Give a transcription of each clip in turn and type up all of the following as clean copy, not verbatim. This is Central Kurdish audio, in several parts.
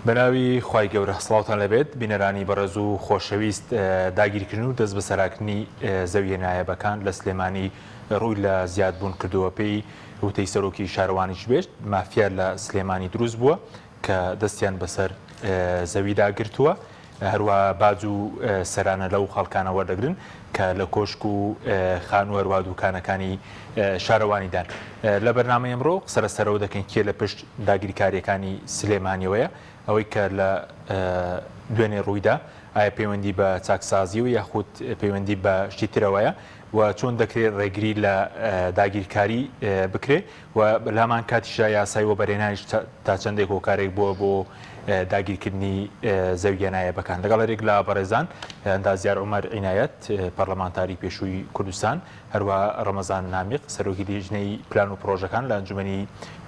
بەناوی خوای گەورە سڵاوتان لەبێت بینەرانی بەڕێز و خۆشەویست داگیرکردن و دەست بە سەراکنی زەویە نایەبەکان لە سلێمانی ڕووی لە زیادبوون کردووە پێی وتەی سەرۆکی شارەوانیش بێت مافیا لە سلێمانی دروست بووە کە دەستیان بەسەر زەویدا گرتووە هەروە باج و سەرانە لەو خەڵکانە وەردەگرن کە لە کۆشک و خانوو هەروە دوکانەکانی شارەوانیدان لە بەرنامە ئەمڕۆ سەرەوە دەکەین کێ لە پشت داگیرکاریەکانی سلێمانیەوەیە ئەوەی کە لە دوێنێ ڕوویدا ئایا پەیوەندی بە چاکسازی و یاخود پەیوەندی بە شتی ترەوەیە و چۆن دەکرێت ڕێگری لە داگیرکاری بکرێ و لامان کاتیشا یاسای وە بەرێنانیش تا چەندێک هۆکارێک بووە بۆ داگیرکردنی زەویە نایەبەکان لەگەڵێک لە بەڕێزان ئەندازیار عومەر عینایەت پەرلەمانتاری پێشووی کوردستان هەروە ڕەمەزان نامیق سەرۆکی لیژنەی پلان و پرۆژەکان لە ئەنجومەنی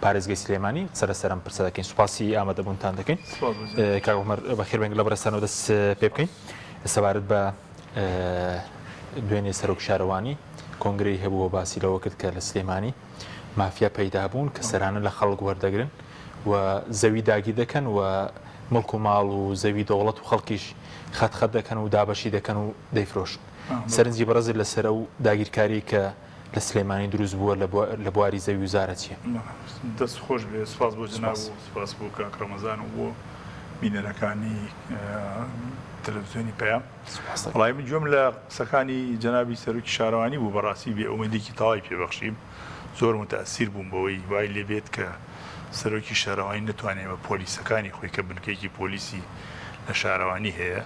پارێزگای سلێمانی سەرم پرسە دەکەین سوپاسی ئامادەبوونتان دەکەین کاک عومەر بەخێربێنگ لە بەرەستانەوە دەست پێ بکەین سەبارەت بە دوێنێ سەرۆک شارەوانی کۆنگرەی هەبووە باسی لەوە کرد کە لە سلێمانی مافیا پەیدا بوون کە سەرانە لە خەڵک وەردەگرن و زەوی داگیر دەکەن و مڵک و ماڵ و زەوی دەوڵەت و خەڵکیش خەت دەکەن و دابەشی دەکەن و دەیفرۆشن سەرنجی بەڕێزی لەسەر و داگیرکاری کە لە سلێمانی دروست بووە لە بواری زەوی وزارە چییە؟ دەست خۆش بێ سپاس بۆ جناب و سپاس بۆ کاک ڕەمەزان و بۆ بینەرەکانی تەلەڤیزیۆنی پەیام وەڵای من گوێم لە قسەکانی جەنابی سەرۆکی شارەوانی بوو بەڕاستی بێ ئومێدێکی تەواوی پێبەخشیم زۆر متەئەسیر بووم بەوەی وای لێبێت کە سەرۆکی شارەوانی نتوانێت بە پۆلیسەکانی خۆی کە بنکەیەکی پۆلیسی لە شارەوانی هەیە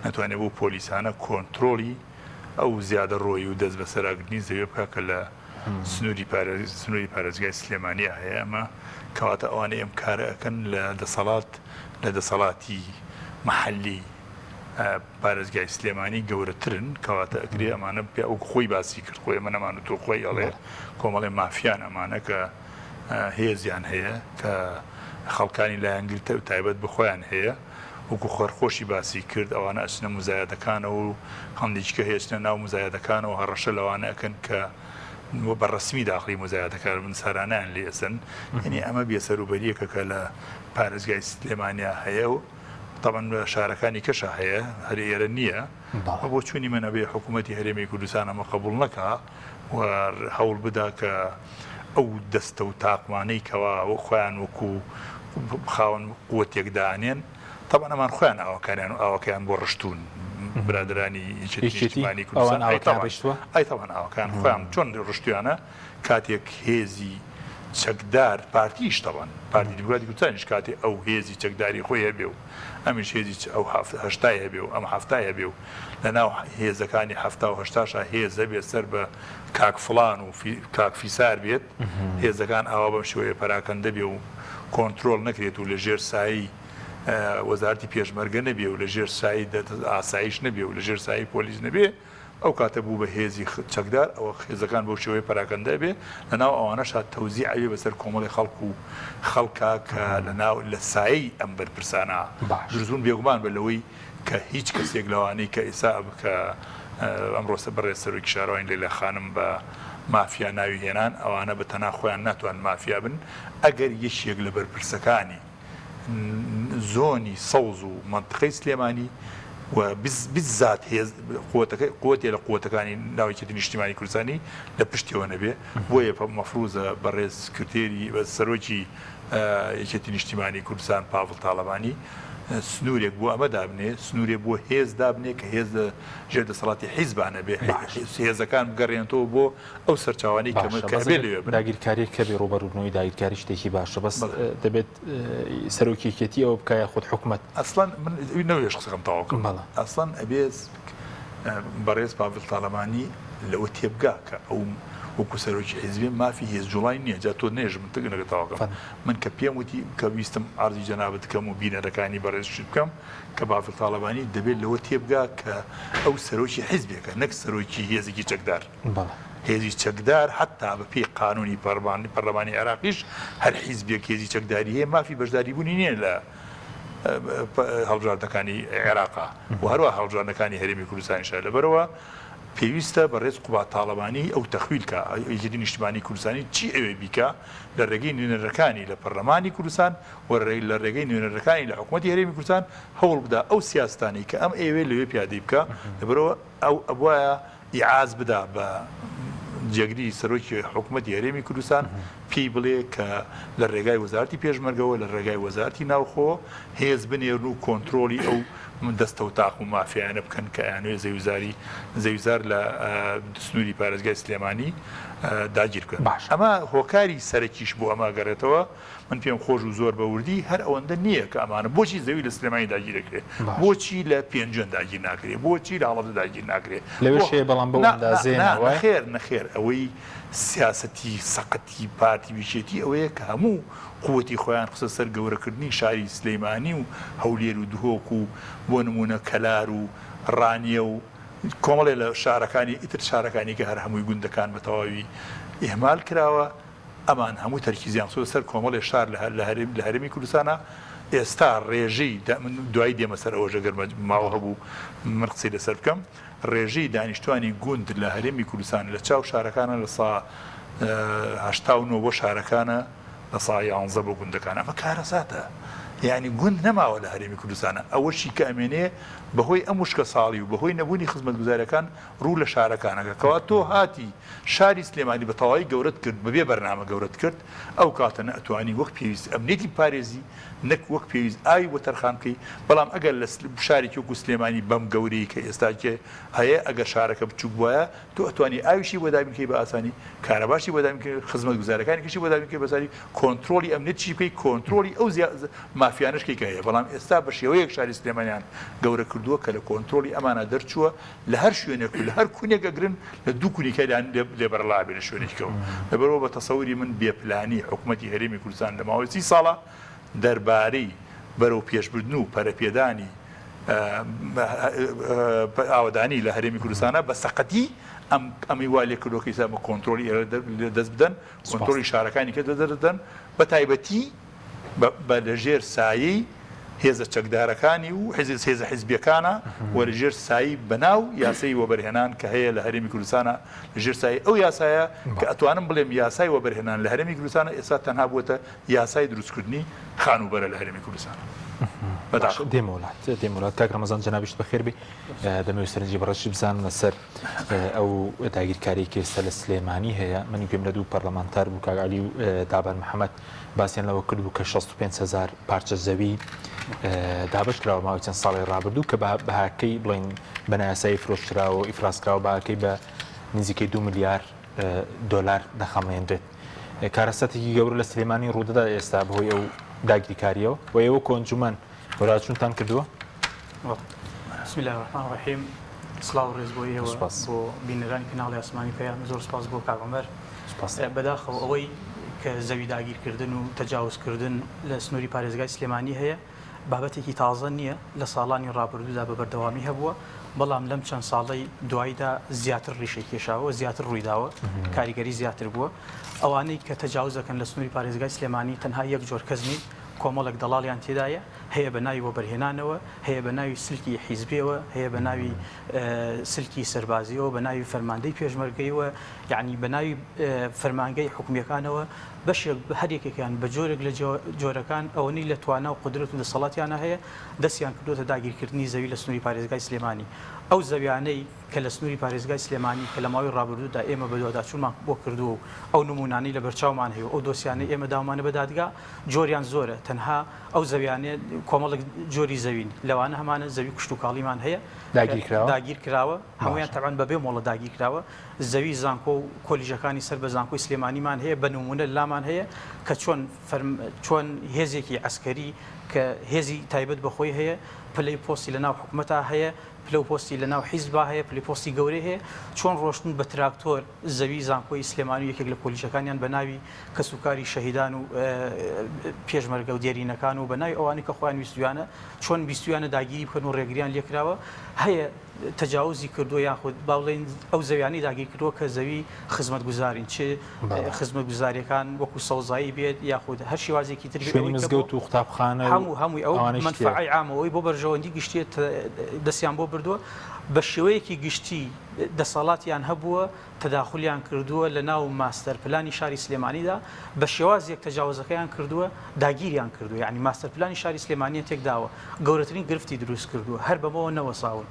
ناتوانێت بۆ پۆلیسانە کۆنتترۆلی ئەو زیادە ڕۆی و دەست بە سەراگرنی زەوێ بکە کە لە سنووری پارێزگای سلێمانیا هەیە ئەمە کەواتە ئەوانەی ئەم کارە ئەەکەن لە دەسەڵاتی مەحەلی پارێزگای سلێمانی گەورەترن کەواتە ئەگرێ ئەمانە پێ ئەو خۆی باسی کرد خۆی ئەمە نەمان و تۆ خۆی ئەڵێ کۆمەڵێ مافیان ئەمانە کە هێزیان هەیە کە خەڵکانی لایەنگرتە و تایبەت بخۆیان هەیە وەکو خۆرخۆشی باسی کرد ئەوانە ئەچنە مزایەتەکانەوە و هەندێککە هێشتە ناو مزایەتەکانەوە هەڕەشە لەوانە ئەکەن کە بەڕسمی داخلی مزایەتەکان من سارانیان لێسن یعنی ئەمە بێسەروبەریەکە کە لە پارێزگای سلێمانیا هەیە و طبعا شارەکانی کەشە هەیە هەر ئێرە نییە بۆ چوونی منەبێ حکوومەتی هەرێمی کوردستان ئەمە قبول نەکا و هەوڵ بدا کە ئەو دەستە و تاقمانەی کەوا و خۆیان وەکو خاوەن قووەتێکدانێن طبعا ئەمان خۆیان ئاوەکانیان و ئاوەکەیان بۆ ڕشتون برادرانی ئیجتیمانی کوردستان ئەیتەوان ئاوەکان خۆیان چۆن ڕشتیانە کاتێک هێزی چەکدار پارتیش تەوان پارتی دیموکراتی کوردستانیش کاتێ ئەو هێزی چەکداری خۆی هەبێ و ئەمیش هێزی ئەو هەشتای هەبێ و ئەم هەفتای هەبێ و لەناو هێزەکانی هەفتا و هەشتاشا هێز هەبێت سەر بە کاک فڵان و کاک فیسار بێت هێزەکان ئاوا بەم شێوەیە پەراکەندە بێ و کۆنتترۆل نەکرێت و لە ژێر سایی وەزارەتی پێشمەرگە نەبێ و لە ژێر سایی ئاسایش نەبێ و لە ژێر سایی پۆلیس نەبێ ئەو کاتە بوو بە هێزی چەکدار ئەوە هێزەکان بەو شێوەیە پەراکەندە بێ لەناو ئەوانەش تەوزیع ئەوێ بەسەر کۆمەڵی خەڵک و خەڵکا کە لە سایی ئەم بەرپرسانە دروستبوون بێگومان بە لەوەی کە هیچ کەسێک لەوانەی کە ئێسا بکە ئەمڕۆسە بەڕێز سەرۆکی شارەوانی لەیلا خانم بە مافیا ناوی هێنان ئەوانە بە تەنها خۆیان ناتوان مافیا بن ئەگەر یەکێک لە بەرپرسەکانی زۆنی سەوز و منتقەی سلێمانی و بزات قوتێ لە قوتەکانی ناویکێتی نیشتیمانی کوردستانی لە پشتیەوە نەبێ بۆیە مەفروزە بەڕێز کردێری بە سەرۆکی یەکێتی نیشتیمانی کوردستان پاڤڵ تاڵەبانی سنوورێک بۆ ئەمە دابنێ سنوورێک بۆ هێز دابنێ کە هێز ژێر دەسەڵاتی حیزبانە بێ هێزەکان بگەڕێنەوە بۆ ئەو سەرچاوانی کەمەکەبێ لێ داگیرکاری کە بێ ڕوبەڕوونەوەی داگیرکاری شتێکی باشە بەس دەبێت سەرۆکی یەکێتی ئەوە بکایە خۆت حکوومەت ئەسڵان من نەوێش قسەکەم تەواوکەم ئەسڵان ئەبێت بەڕێز پاڤڵ تاڵەبانی لەوە تێبگا کە ئەو وەکو سەرۆکی حیزبێ مافی هێز جوڵای نییە جا تۆ نێژ من تەگەنەگەتەواکەم من کە پێم وتی کە ویستم ئارزی جەنابەت بکەم و بینەرەکانی بەڕێزش بکەم کە پاڤڵ تاڵەبانی دەبێت لەوە تێبگا کە ئەو سەرۆکی حیزبێکە نەک سەرۆکی هێزێکی چەکدار هێزی چەکدار حتا بە پێی قانونی پەرلەمانی عێراقیش هەر حیزبێک هێزی چەکداری هەیە مافی بەشداری بوونی نییە لە هەڵبژاردنەکانی عێراقا و هەروە هەڵبژاردنەکانی هەرێمی کوردستانیشە لەبەرەوە پێویستە بە ڕێز قوبا تاالبانی ئەو تەخویلکە ئەیجددی نیشتمانی کوردستانی چی ئەوێ بیکە لە ڕێگەی نوێنەرەکانی لە پەرلەمانی کوردستان لە ڕێگەی نوێنەرەکانی لە حکوومەتی هەرێمی کوردستان هەوڵ بدا ئەو سیاستانی کە ئەم ئێوێ لەوێ پیادەی بکە لەبەرەوە ئەو ئەوایە ئیعاز بدا بە جێگری سەرۆکی حکوومەتی هەرێمی کوردستان پێی بڵێ کە لە ڕێگای وەزارەتی پێشمەرگەوە لە ڕێگای وەزارەتی ناوخۆ هێز بنێرن و کۆنتترۆلی ئەو دەستە و تاق و مافیانە بکەن کە یانوێ زەویزار لە سنووری پارێزگای سلێمانی داگیر بکەن. ئەمە هۆکاری سەرەکیش بۆ ئەمە گەڕێتەوە من پێم خۆش و زۆر بەوردی هەر ئەوەندە نییە کە ئەمانە بۆچی زەوی لە سلێمانی داگیرەکرێت بۆچی لە پێنجێن داگیر ناکرێت بۆچی لە هەڵەبجە داگیر ناکرێت لەوێ بەڵام بە نەخێر نەخێر ئەوەی سیاسەتی سەقەتی پارتی ویشێتی ئەوەیە کە هەموو قووەتی خۆیان قسە سەر گەورەکردنی شاری سلەیمانی و هەولێر و دهۆک و بۆ نمونە کەلار و ڕانیە و کۆمەڵێ لە شارەکانی ئیتر شارەکانی کە هەر هەمووی گوندەکان بە تەواوی ئێمال کراوە ئەمان هەموو تەرکیزیان سەر کۆمەڵێ شار لە هەرێمی کوردستانە ئێستا ڕێژەی دوای دێمە سەر ئەوەژە گەرمە ماوە هەبوو من قسەی لەسەر بکەم ڕێژەی دانیشتوانی گوند لە هەرێمی کوردستان لە چاو شارەکانە لە سا 89 بۆ شارەکانە لە سا 11 بۆ گوندەکان ئەمە کارەساتە یعنی گوند نەماوە لە هەرێمی کوردستانە ئەوەشی کە ئەمێنێ بەهۆی ئەم وشکە ساڵی و بەهۆی نەبوونی خزمەتگوزاریەکان ڕوو لە شارەکانەکە کەوا تۆ هاتی شاری سلێمانی بە تەواوی گەورەت کرد بەبێ بەرنامە گەورەت کرد ئەو کاتە نەئەتوانی وەک پێویست ئەمنیەتی پارێزی نەک وەک پێویست ئاوی بۆ تەرخان بکەی بەڵام ئەگەر لە شارێکی وەکو سلێمانی بەم گەورەی کە ئێستاکێ هەیە ئەگەر شارەکە بچووک وایە تۆ ئەتوانی ئاویشی بۆ دابین بکەی بە ئاسانی کارەباشی بۆ دابین بکەی خزمەتگوزارەکانی کەشی بۆ دابین بکەی بەسەری کۆنتترۆلی ئەمنیەتی بکەی کۆنتترۆلی ئەو مافیانشکی کە هەیە بەڵام ئێستا بە شێوەیەک شاری سلێمانیان گەورە کردووە کە لە کۆنتترۆلی ئەمانە دەرچووە لە هەر شوێنێک و لە هەر کونێک ئەگرن لە دوو کونیکەدان لێبەرڵابێ لە شوێنێکەوە لەبەرەوە بە تەسەوری من بێپلانی حکوومەتی هەرێمی کوردستان لە ماوەی 30 ساڵە دەربارەی بەرەو پێشبردن و پەرەپێدانی ئاوەدانی لە هەرێمی کوردستانە بە سەقەتی ئەمی وا لێ کردۆکەی سامە کۆنتترۆلی دەست بدەن کۆنتترۆلی شارەکانی کە دەدەدەن بە تایبەتی بە لەژێر سایەی هێزە چەکدارەکانی و هێزە حیزبیەکانە و لەژێر سایی بەناو یاسای وەبەرهێنان کە هەیە لە هەرێمی کوردستانە لەژێر سایی ئەو یاسایە کە ئەتوانم بڵێم یاسای وەبەرهێنان لە هەرێمی کوردستانە ئێستا تەنها بووەتە یاسای دروستکردنی خانوبەرە لە هەرێمی کوردستانە. دێمەوڵات کاک ڕەمەزان جەنابیشت بەخێر بێ دەمەوێت سەرنجی بەڕەشی بزانن لەسەر ئەو داگیرکاری کێسە لە سلێمانی هەیە منی پێم لە دوو پەرلەمانتار بوو کاک عەلی و دابان محەممەد باسییان لەوە کردبوو کە 65,000 پارچە زەوی دابش کراوە ماوەی چەند ساڵی ڕابردوو کە بەهاکەی بڵین بەنایاسایی فرۆشتراوە ئیفراسکراوە باکەی بە نزیکەی 2 ملیار دۆلار دەخەمێنرێت کارەسەتێکی گەورە لە سلێمانی ڕوودەدا ئێستا بەهۆی ئەو داگیرکاریەوە و ئێوە کۆنجومەن وەراچونتان کردووە؟ بسم الله الرحمن الرحیم سڵاو ڕێز بۆ ئێوە بۆ بینەرانی کەناڵی ئاسمانی پێیان زۆر سپاس بۆ کاغەمبەر بەداخەوە ئەوەی کە زەوی داگیرکردن و تەجاوزکردن لە سنووری پارێزگای سلێمانی هەیە بابەتێکی تازە نییە لە ساڵانی ڕابردوودا بە بەردەوامی هەبووە بەڵام لەم چەند ساڵی دواییدا زیاتر ڕیشەی کێشاوە زیاتر ڕوویداوە کاریگەری زیاتر بووە ئەوانەی کە تەجاوزەکەن لە سنووری پارێزگای سلێمانی تەنها یەک جۆر کەس نین کۆمەڵک دەڵاڵیان تێدایە هەیە بە ناوی وەبەرهێنانەوە هەیە بە ناوی سلکی حیزبیەوە هەیە بە ناوی سلکی سەربازیەوە بە ناوی فەرماندەی پێشمەرگەیەوە یعنی بە ناوی فەرمانگەی حکومیەکانەوە بەشێک هەر یەکێکیان بە جۆرێک لە جۆرەکان ئەوەی لە توانە و قدرەت و دەسەڵاتیانە هەیە دەستیان کردوتە داگیرکردنی زەوی لە سنووری پارێزگای سلێمانی ئەو زەویانەی کە لە سنووری پارێزگای سلێمانی کە لە ماوەی ڕابردوودا ئێمە بە دوواداچوونمان بۆ کردووە و ئەو نمونانەی لە بەرچاومان هەیە ئەو دۆسیانەی ئێمە داوامانە بە دادگا جۆریان زۆرە تەنها ئەو زەویانێ کۆمەڵک جۆری زەوین لەوانە هەمانە زەوی کوشت و کاڵیمان هەیە داگیر کراوە هەمویان تەبعاً بەبێ مۆڵە داگیر کراوە زەوی زانکۆ و کۆلیژەکانی سەر بە زانکۆی سلێمانیمان هەیە بە نمونە لامان هەیە کە چۆن هێزێکی عەسکەری کە هێزی تایبەت بەخۆی هەیە پلەی پۆستی لە ناو حکومەتا هەیە پلە پۆستی لە ناو حیزبا هەیە پلی پۆستی گەورەی هەیە چۆن ڕۆشتن بە تراکتۆر زەوی زانکۆی سلێمانی و یەکێک لە پۆلیشەکانیان بە ناوی کەسوکاری شەهیدان و پێشمەرگە و دیێرینەکان و بە ناوی ئەوانی کە خۆیان ویستویانە چۆن بیستویانە داگیری بکەن و ڕێگریان لێکراوە هەیە تەجاوزی کردو یاخود باڵێن ئەو زەویانی داگیر کردووە کە زەوی خزمەتگوزارین چ خزمەتگوزاریەکان وەکو سەوزایی بێت یاخود هەر شێوازێکی تر مزگەوت و قوتابخانە هەمووی ئەو منفعی عامەوەی بۆ بەرژەوەندی گشتێت دەستیان بۆ بردووە بە شێوەیەکی گشتی دەسەڵاتیان هەبووە تەداخلیان کردووە لە ناو ماستەر پلانی شاری سلێمانیدا بە شێوازێک تەجاوزەکەیان کردووە داگیریان کردووە یعنی ماستەر پلانی شاری سلێمانیە تێکداوە گەورەترین گرفتی دروست کردووە هەر بەمەوە نەوەساون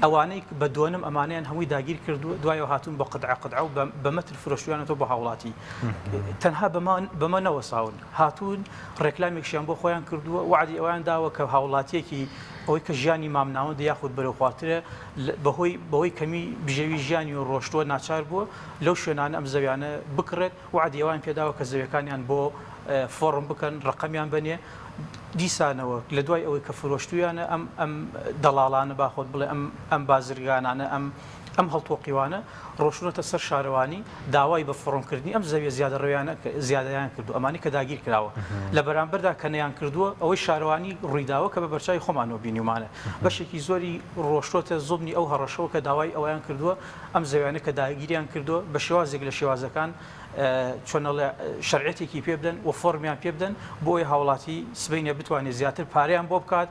ئەوانەی بە دووەنم ئەمانیان هەمووی داگیر کردووە دوایەوە هاتوون بە قدعە و بە مەتر فرۆشتویانەوە بە هاوڵاتی تەنها بەمە نەوەساون هاتوون ڕێکلامێکشیان بۆ خۆیان کردووە وعدی ئەویان داوە کە هاوڵاتیەکی ئەوەی کە ژیانی مامناوەندە یاخود بەرەوخواترە بەهۆی کەمی بژێوی ژیانی و ڕۆشتووە ناچار بووە لەو شوێنانە ئەم زەویانە بکڕێت وعدی ئەوان پێداوە کە زەویەکانیان بۆ فۆڕم بکەن ڕقەمیان بنێ دیسانەوە لە دوای ئەوەی کە فرۆشتویانە ئەم دەڵاڵانە باخۆت بڵێ ئەم بازرگانانە ئەم هەڵتۆقیوانە ڕۆشنەتە سەر شارەوانی داوای بە فڕۆنکردنی ئەم زەویە زیادەیان کردو ئەمانی کە داگیر کراوە لە بەرامبەردا کە نەیان کردووە ئەوەی شارەوانی ڕوویداوە کە بە بەرچاوی خۆمانەوە بینیمانە بەشێکی زۆری ڕۆشتۆتە زوبنی ئەو هەڕەشەوە کە داوای ئەویان کردووە ئەم زەویانە کە داگیریان کردووە بە شێوازێک لە شێوازەکان چۆنەڵێ شەرعەتێکی پێ بدەن و فۆرمیان پێ بدەن بۆ ئەوی هاوڵاتی سبەینە بتوانێت زیاتر پارەیان بۆ بکات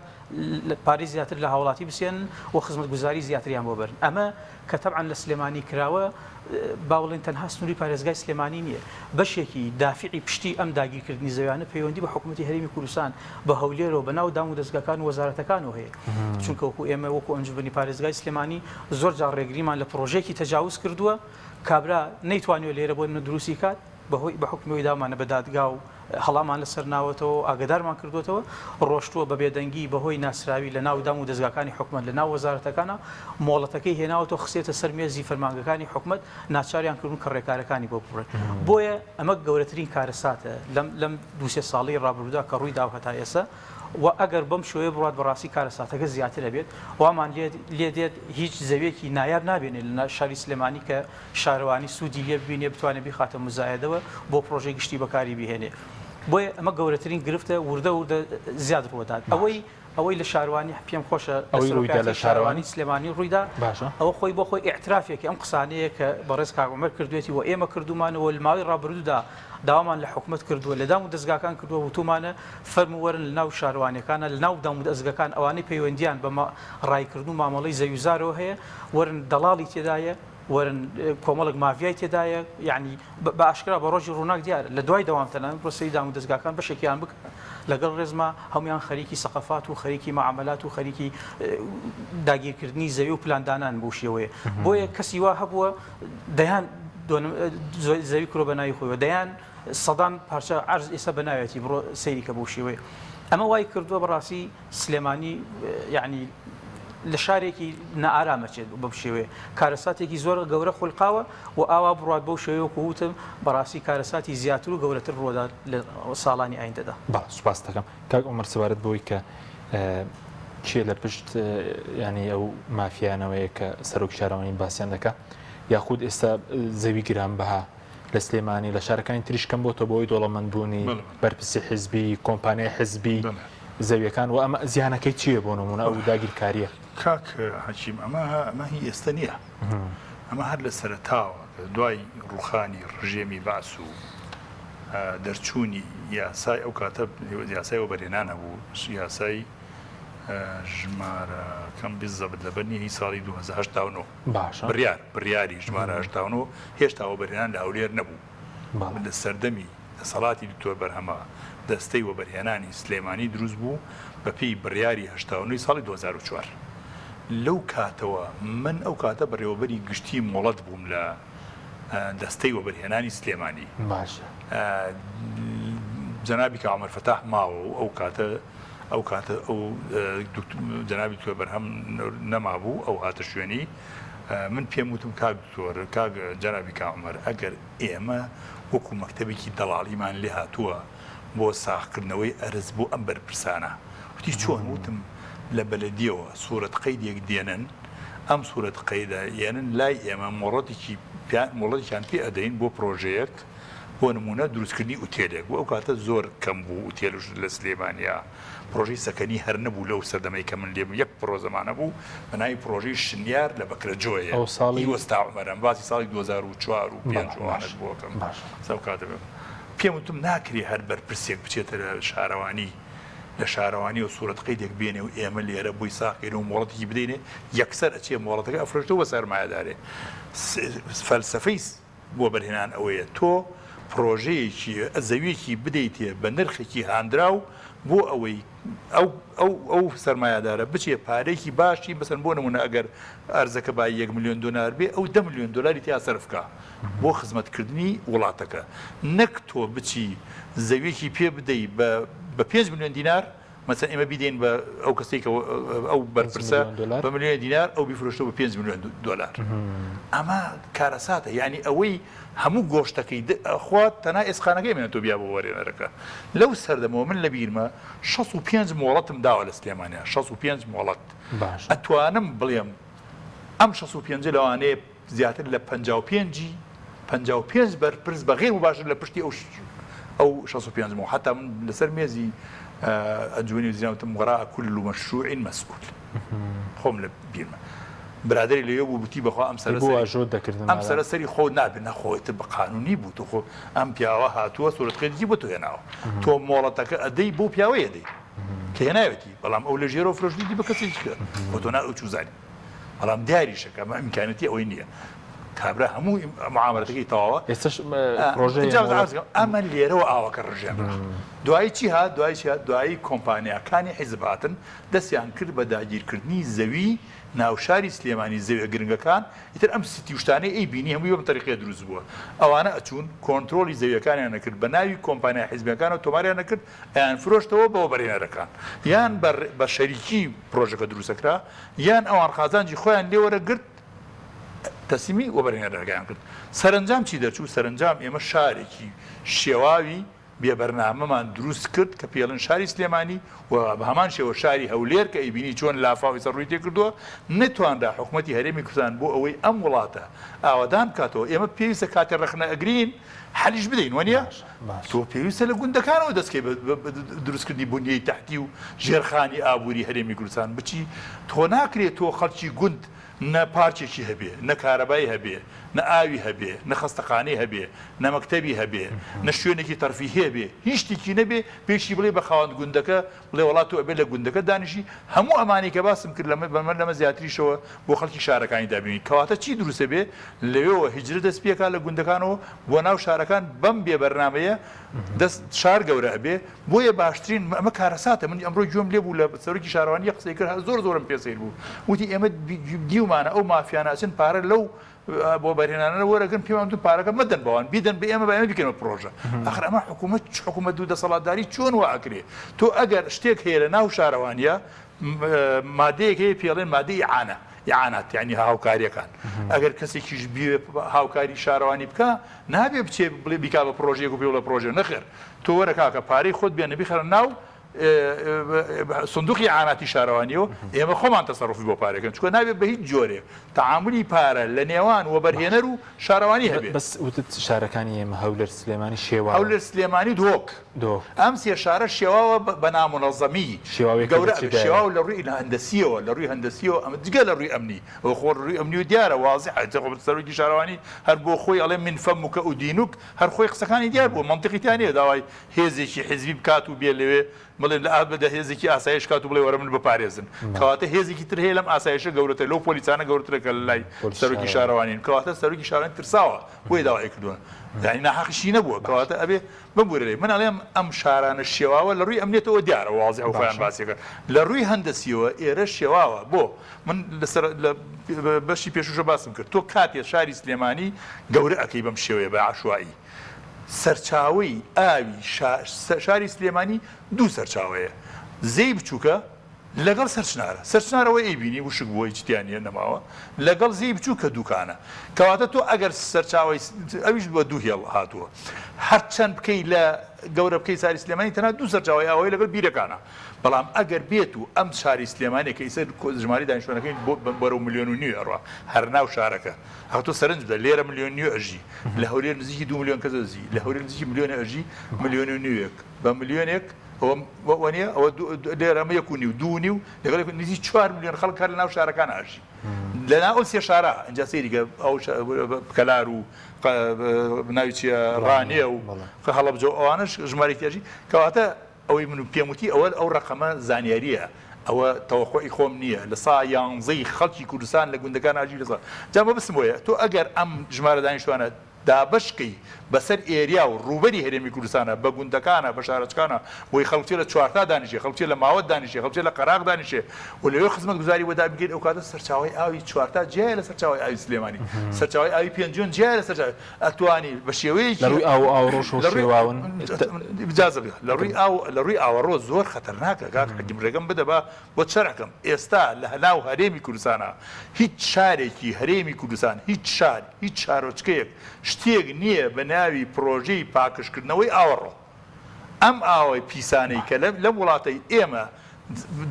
پارەی زیاتر لە هاوڵاتی بسێنن و خزمەتگوزاری زیاتریان بۆ بەرن ئەمە کە تەبعاً لە سلێمانی کراوە باوڵێن تەنها سنووری پارێزگای سلێمانی نییە بەشێکی دافعی پشتی ئەم داگیرکردنی زەویانە پەیوەندی بە حکوومەتی هەرێمی کوردستان بە هەولێرەوە بەناو دام و دەستگاکان و وەزارەتەکانەوە هەیە چونکە وەکو ئێمە وەکو ئەنجومەنی پارێزگای سلێمانی زۆر جار ڕێگریمان لە پرۆژێکی تەجاوز کردووە کابرا نەیتوانێت لێرە بۆ دروستی کات بە حکمەوەی دامانە بە دادگا و هەڵامان لەسەر ناوەتەوە ئاگدارمان کردوێتەوە ڕۆشتووە بە بێدەنگی بەهۆی ناسراوی لە ناو دام و دەستگاکانی حکومەت لە ناو وەزارەتەکانە مۆڵەتەکەی هێناوەتەوە خسێتە سەر مێزی فەرمانگەکانی حکومەت ناچاریان کردون کە ڕێکارەکانی بۆ بڕێن بۆیە ئەمە گەورەترین کارەساتە لەم دووسێ ساڵی ڕابردوودا کە ڕووی داو هەتا ئێستا و ئەگەر بەم شوەیە بڕات بەڕاستی کارەساتەکە زیاترە بێت وامان لێ دێت هیچ زەویەکی نایاب نابێنێت لە شاری سلێمانی کە شارەوانی سوودی لێ ببینێ بتوانێت بیخاتە مزایەدەوە بۆ پرۆژەی گشتی بەکاری بهێنێ بۆیە ئەمە گەورەترین گرفتە وردە زیاد ڕوەدات ئەوەی لە شارەوانی پێم خۆشە لە شارەوانی سلێمانی ڕوویدا ئەوە خۆی بۆ خۆی ئیعترافێکی ئەم قسانەیە کە بەڕێز کاکۆمەر کردوێتی و ئێمە کردومانەوە لە ماوەی ڕابردوودا داوامان لە حکومەت کردووە لە دام و دەستگاکان کردووە وتومانە فەرموەرن لە ناو شارەوانەکانە لە ناو دام و دەستگاکان ئەوانەی پەیوەندیان بە ڕایکردن و مامەڵەی زەویزارەوە هەیە وەرن دەڵاڵی تێدایە وەرن کۆمەڵک مافیای تێدایە یعنی بە ئاشکرا بە ڕۆژی ڕووناک دیارە لە دوای دەوامتەنان پرۆسەی دام و دەستگاکان بەشێکیان بکە لەگەڵ ڕێزما هەمویان خەریکی سەقەفات و خەریکی معاملات و خەریکی داگیرکردنی زەوی و پلاندانان بۆ شێوەیە بۆیە کەسی وا هەبووە دەیان زەوی کرۆ بەناوی خۆیەوە دەیان سەدان پارچە عەرز ئێستا بەناوێتی بڕۆ سەیریکە بۆ شێوەیە ئەمە وای کردووە بەڕاستی سلێمانی یعنی لە شارێکی نائارامەچێت بەم شێوەیە کارەساتێکی زۆر گەورە خولقاوە و ئاوا بڕات بەو شێوەیە وتم بەڕاستی کارەساتی زیاتر و گەورەتر ڕۆدا لە ساڵانی ئایندەدا سوپاس دەکەم کاک عومەر سەبارەت بۆی کە چیە لە پشت ینی ئەو مافیانەوەیە کە سەرۆک شارەوانی باسییان دەکات یاخود ئێستا زەوی گرانبەها لە سلێمانی لە شارەکانی تریشکەم بۆتە بۆی دۆڵەمەندبوونی بەرپرسی حیزبی کۆمپانیای حیزبی زەویەکان و ئەمە زیانەکەی چییە بۆ نمونە ئەو داگیرکاریە کاک حەکیم ئەمە هی ئێستا نییە ئەمە هەر لە سەرتاوە دوای ڕوخانی ڕژێمی باس و دەرچوونی یاسای ئەو کاتە یاسای وەبەرهێنانە بوو یاسای ژمارە کەم بیزەبت لەبەرنی هی ساڵی 2009 بڕیاری ژمارە 89 هێشتا وەبەرهێنان لە هەولێر نەبوو لە سەردەمی دەسەڵاتی دکتۆر بەرهەما دەستەی وەبەرهێنانی سلێمانی دروست بوو بە پێی بڕیاری 89 ساڵی 2004 لەو کاتەوە من ئەو کاتە بەڕێوەبەری گشتی مۆڵەت بووم لە دەستەی وەبەرهێنانی سلێمانی جەنابی کاکۆمەر فەتاح ماوە و ئەو کاتە ئەو جەنابی دکتۆر بەرهەم نەمابوو ئەو هاتە شوێنی من پێم وتم کاک دکتۆر کاک جەنابی کاکۆمەر ئەگەر ئێمە وەکو مەکتەبێکی دەڵاڵیمان لێ هاتووە بۆ ساختکردنەوەی ئەرز بۆ ئەم بەرپرسانە وتی چۆن وتم لە بەلەدیەوە سوورەت قەیدێک دێنن ئەم سوورەت قەیدە یێنن لای ئێمە مۆڵەتێکیان پێ ئەدەین بۆ پرۆژەیەک بۆ نمونە دروستکردنی ئوتێلێک بۆ ئەو کاتە زۆر کەم بوو ئوتێلش لە سلێمانیا پرۆژەی سەکەنی هەر نەبوو لەو سەردەمەی کە من لێم یەک پرۆزەمانە بوو بەناوی پرۆژەی شنیار لە بەکرەجۆیە ئەو ساڵی وەستا عومەرم باسی ساڵی 2004 و 5 بۆکەم سەو کاتە پێم وتم ناکری هەر بەرپرسێک بچێتە لە شارەوانی لە شارەوانی و سوورەتقەی دێک بێنێ و ئێمە لێرە بووی ساقێن و مۆڵەتێکی بدەینێ یەکسەر ئەچێ مۆڵەتەکە ئەفرۆشتەوە بە سەرمایەدارێ فەلسەفەی بۆ بەرهێنان ئەوەیە تۆ پرۆژەیەکی زەویەکی بدەیتێ بە نرخێکی هاندراو بۆ ئەوەی ئەو سەرمایەدارە بچێ پارێکی باشی بەسەر بۆ نمونە ئەگەر ئەرزەکە با 1 ملیۆن دلار بێ ئەو 10 ملیۆن دلاری تیا سەرفکە بۆ خزمەتکردنی وڵاتەکە نەک تۆ بچی زەویەکی پێ بدەی بە 5 ملیۆن دینار مەسەن ئێمە بیدەین بە ئەو کەسێک ئەو بەرپرسە بە ملیۆن دینار ئەو بیفرۆشتەوە بە 5 ملیۆن دلار ئەمە کارەساتە یعنی ئەوەی هەموو گۆشتەکەی خوا تەنها ئێسخانەکەی منە تۆ بیا بۆ وەرێنەرەکە لەو سەردەمەوە من لە بیرمە 65 مۆڵەتم داوە لە سلێمانیا 65 مۆڵەت ئەتوانم بڵێم ئەم 65 لەوانەیە زیاتر لە 55 بەرپرس بەغێر مباشر لە پشتی ئەو 65 مۆ حتا من لەسەر مێزی ئەنجومی وزیرانوتم وەراء كل مشروع مسؤول خۆم لە بیرمە برادری لێ بوو بوتی بەخوا ئەم سەرسەری خۆ نابێت نەخۆیتە بە قانونی بوو تۆ خۆ ئەم پیاوە هاتووە سوورەتقەیەکی بۆ تۆ هێناوە تۆ مۆڵەتەکە ئەدەی بۆ پیاوەیە دەی کە هێناوێتی بەڵام ئەو لە ژێرە فرۆشتی بە کەسێکی کرد بۆ تۆ نا ئەو چوزانی بەڵام دیاریشەکە ئەمە ئیمکانەتی ئەوەی نییە کابرا هەموو معاملەتەکەی تەواوە ئێستش پرۆژەی ئەمە لێرەوە ئاوەکە ڕژیان دوایی چی هات دوایی کۆمپانیاکانی حیزب هاتن دەستیان کرد بە داگیرکردنی زەوی ناوشاری سلێمانی زەویە گرنگەکان ئیتر ئەم ستی شتانەی ئەی بینی هەمووی بەم تەریقەیە دروست بووە ئەوانە ئەچوون کۆنتترۆلی زەویەکانیان نەکرد بە ناوی کۆمپانیا حیزبەکان و تۆماریان نەکرد ئەیان فرۆشتەوە بەوە بەرهێنەرەکان یان بە شەریکی پرۆژەکە دروستەکرا یان ئەوان خازانجی خۆیان لێوەرەگرت تەسیمی وەبەرهێنەرەکەیان کرد سەرنجام چی دەرچوو سەرنجام ئێمە شارێکی شێواوی بێبەرنامەمان دروست کرد کە پێڵن شاری سلێمانی و بە هەمان شێوە شاری هەولێر کە ئەیبینی چۆن لافاوی سەر ڕووی تێکردووە نتوانرا حکوومەتی هەرێمی کوردستان بۆ ئەوەی ئەم وڵاتە ئاوادان بکاتەوە ئێمە پێویستە کاتێ ڕخنە ئەگرین حەلیش بدەین وەنیە تۆ پێویستە لە گوندەکانەوە دەستکەی دروستکردنی بنیەی تەحتی و ژێرخانی ئابووری هەرێمی کوردستان بچی تۆ ناکرێت تۆ خەڵکی گوند نە پارچێکی هەبێ نە کارەبای هەبێ نە ئاوی هەبێ نە خەستەخانەی هەبێ نە مەکتەبی هەبێ نە شوێنێکی تەرفیهی هەبێ هیچ شتێکی نەبێ پێشی بڵێ بە خاوەن گوندەکە بڵێ وڵات تۆ ئەبێ لە گوندەکە دانیشی هەموو ئەمانی کە باسم کرد لەمە زیاتریشەوە بۆ خەڵکی شارەکانی دابینی کەواتە چی دروستە بێ لەوێەوە هیجرە دەست پێکا لە گوندەکانەوە بۆ ناو شارەکان بەم بێبەرنامەیە دەست شار گەورە هەبێ بۆیە باشترین ئەمە کارەساتە من ئەمڕۆ گوێم لێ بوو لە سەرۆکی شارەوانی قسەی کرد زۆرم پێسەیر بوو وتی ئێمە دیومانە ئەو مافیاناچن پارە لەو بۆ بەرهێنانە وەرەگرن پێمان دوو پارەکە مەدەن بەوان بیدەن بە ئێمە بە ئێمە بکەنەوە پرۆژە ئەخر ئەمە حکوومەت دوو دەسەڵاتداری چۆن وا ئەکرێ تۆ ئەگەر شتێک هەیە لە ناو شارەوانیە مادەیەک هەیە پێڵێن مادەی ئیعانە یعنات یعنی هاوکاریەکان ئەگەر کەسێکیش هاوکاری شارەوانی بکە نابێ بچێ بڵێ بیکا بە پرۆژەیەک و پێ لە پرۆژە نەخێر تۆ وەرە کاکە پارەی خۆت بێنە بیخەرە ناو سندوقی عاناتی شارەوانیەوە ئێمە خۆمان تەسەڕفی بۆ پارەکەن چکە نابێت بە هیچ جۆرێ تەعاملی پارە لە نێوان وەبەرهێنەر و شارەوانی هەبێت بەس وتت شارەکانی ئێمە هەولێر سلێمانی شێوا هەولێر سلێمانی دۆک ئەم سێ شارە شێواوە بە نامونەظەمی گەورە شێوا لە ڕووی هەندەسیەوە لە ڕووی هەندەسیەوە ئەمە جگە لە ڕووی ئەمنی ئەوە خۆ ڕووی ئەمنی و دیارە واضح سەرۆکی شارەوانی هەر بۆ خۆی ئەڵێ من فەموکە و دینوک هەر خۆی قسەکانی دیار بوو منطقیتان نیە داوای هێزێکی حیزبی بکات و بێ لەوێ بڵێن لە ئابدە هێزێکی ئاسایش کات و بڵێ وەرە من بپارێزن کەواتە هێزێکی تر هەیە لەم ئاسایشە گەورەتە لەو پۆلیسانە گەورەترەکە لە لای سەرۆکی شارەوانین کەواتە سەرۆکی شارەوانی ترساوە بۆی داوای کردووە یعنی ناحەقیشی نەبووە کەواتە ئەبێ ببورێ من ئەڵێم ئەم شارانە شێواوە لە ڕووی ئەمنێتەوە دیارە واضح و خۆیان باسیەکە لە ڕووی هەندەسیەوە ئێرە شێواوە بۆ من لەسەر بەشی پێشوشە باسم کرد تۆ کاتێ شاری سلێمانی گەورە ئەەکەی بەم شێوەیە بە عاشوایی سەرچاوەی ئاوی شاری سلێمانی دوو سەرچاوەیە زەی بچووکە لەگەڵ سەرچنارەوەی ئەیبینی وشک بۆی جتیانە نەماوە لەگەڵ زی بچوو کە دوکانە کەواتە تۆ ئەگەر سەرچاوی ئەویش بە دوو هێڵ هاتووە هەرچەند بکەی لە گەورە بکەی ساری سلێمانی تەنها دوو سەرچاوی ئاوەی لەگەڵ بیرەکانە بەڵام ئەگەر بێت و ئەم شاری سلێمانی کە ئیسەر ژماری دانیشتوانەکەی بەرەو 1.5 ملیۆن ئەڕوا هەر ناو شارەکە هەتۆ سەرنج بدە لێرە 1.5 ملیۆن ئەژی لە هەولێر نزیکی 2 ملیۆن کەس ئەژی لە هەولێر نزیکی 1 ملیۆن ئەژی 1.5 ملیۆن بە ملیۆنێک وانە ئەوە لێرە 1.5 لەگەڵ نزی 4 ملیۆن خەڵک هەر لە ناو شارەکان ئاژی لەنا ئەو سێ شارە ئەنجا سەیریگە ئەو کەلار و ناوی چیە ڕانێ و هەڵەبجە ئەوانش ژمارەی تێژی کەواتە ئەوەی من پێم وتی ئەو ڕقەمە زانیاریە ئەوە تەوەقعی خۆم نییە لە سا 11 خەڵکی کوردستان لە گوندەکان ئاژی لە جا بەبستم وەیە تۆ ئەگەر ئەم ژمارە دانیشتوانە دابشکەی بەسەر ئێریا و ڕوبەری هەرێمی کوردستانە بە گوندەکانە بە شارەچکانە بۆی خەڵکی لە چوارتا دانیشێ خەڵکی لە ماوەت دانیشێ خەڵکی لە قەراق دانیشێ و لەوێ خزمەت گوزاری وەدا بگیر ئەو کاتە سەرچاوی ئاوی چوارتا جیای لە سەرچاوی ئاوی سلێمانی سەرچاوی ئاوی پێنجۆن جیای لە سەرچاوی ئەتوانی بە شێوەیەکی لە ڕووی ئاو ڕۆژ و شێواون بجازە لە ڕووی ئاوەڕۆ زۆر خەتەرناکە کاک حەکیم بدە بۆ چەرەکەم ئێستا لە هەناو هەرێمی کوردستانە هیچ شارێکی هەرێمی کوردستان هیچ شارۆچکەیەک شتێک نییە بە ناوی پرۆژەی پاکشکردنەوەی ئاوەڕۆ ئەم ئاوەی پیسانەی کە لەم وڵاتەی ئێمە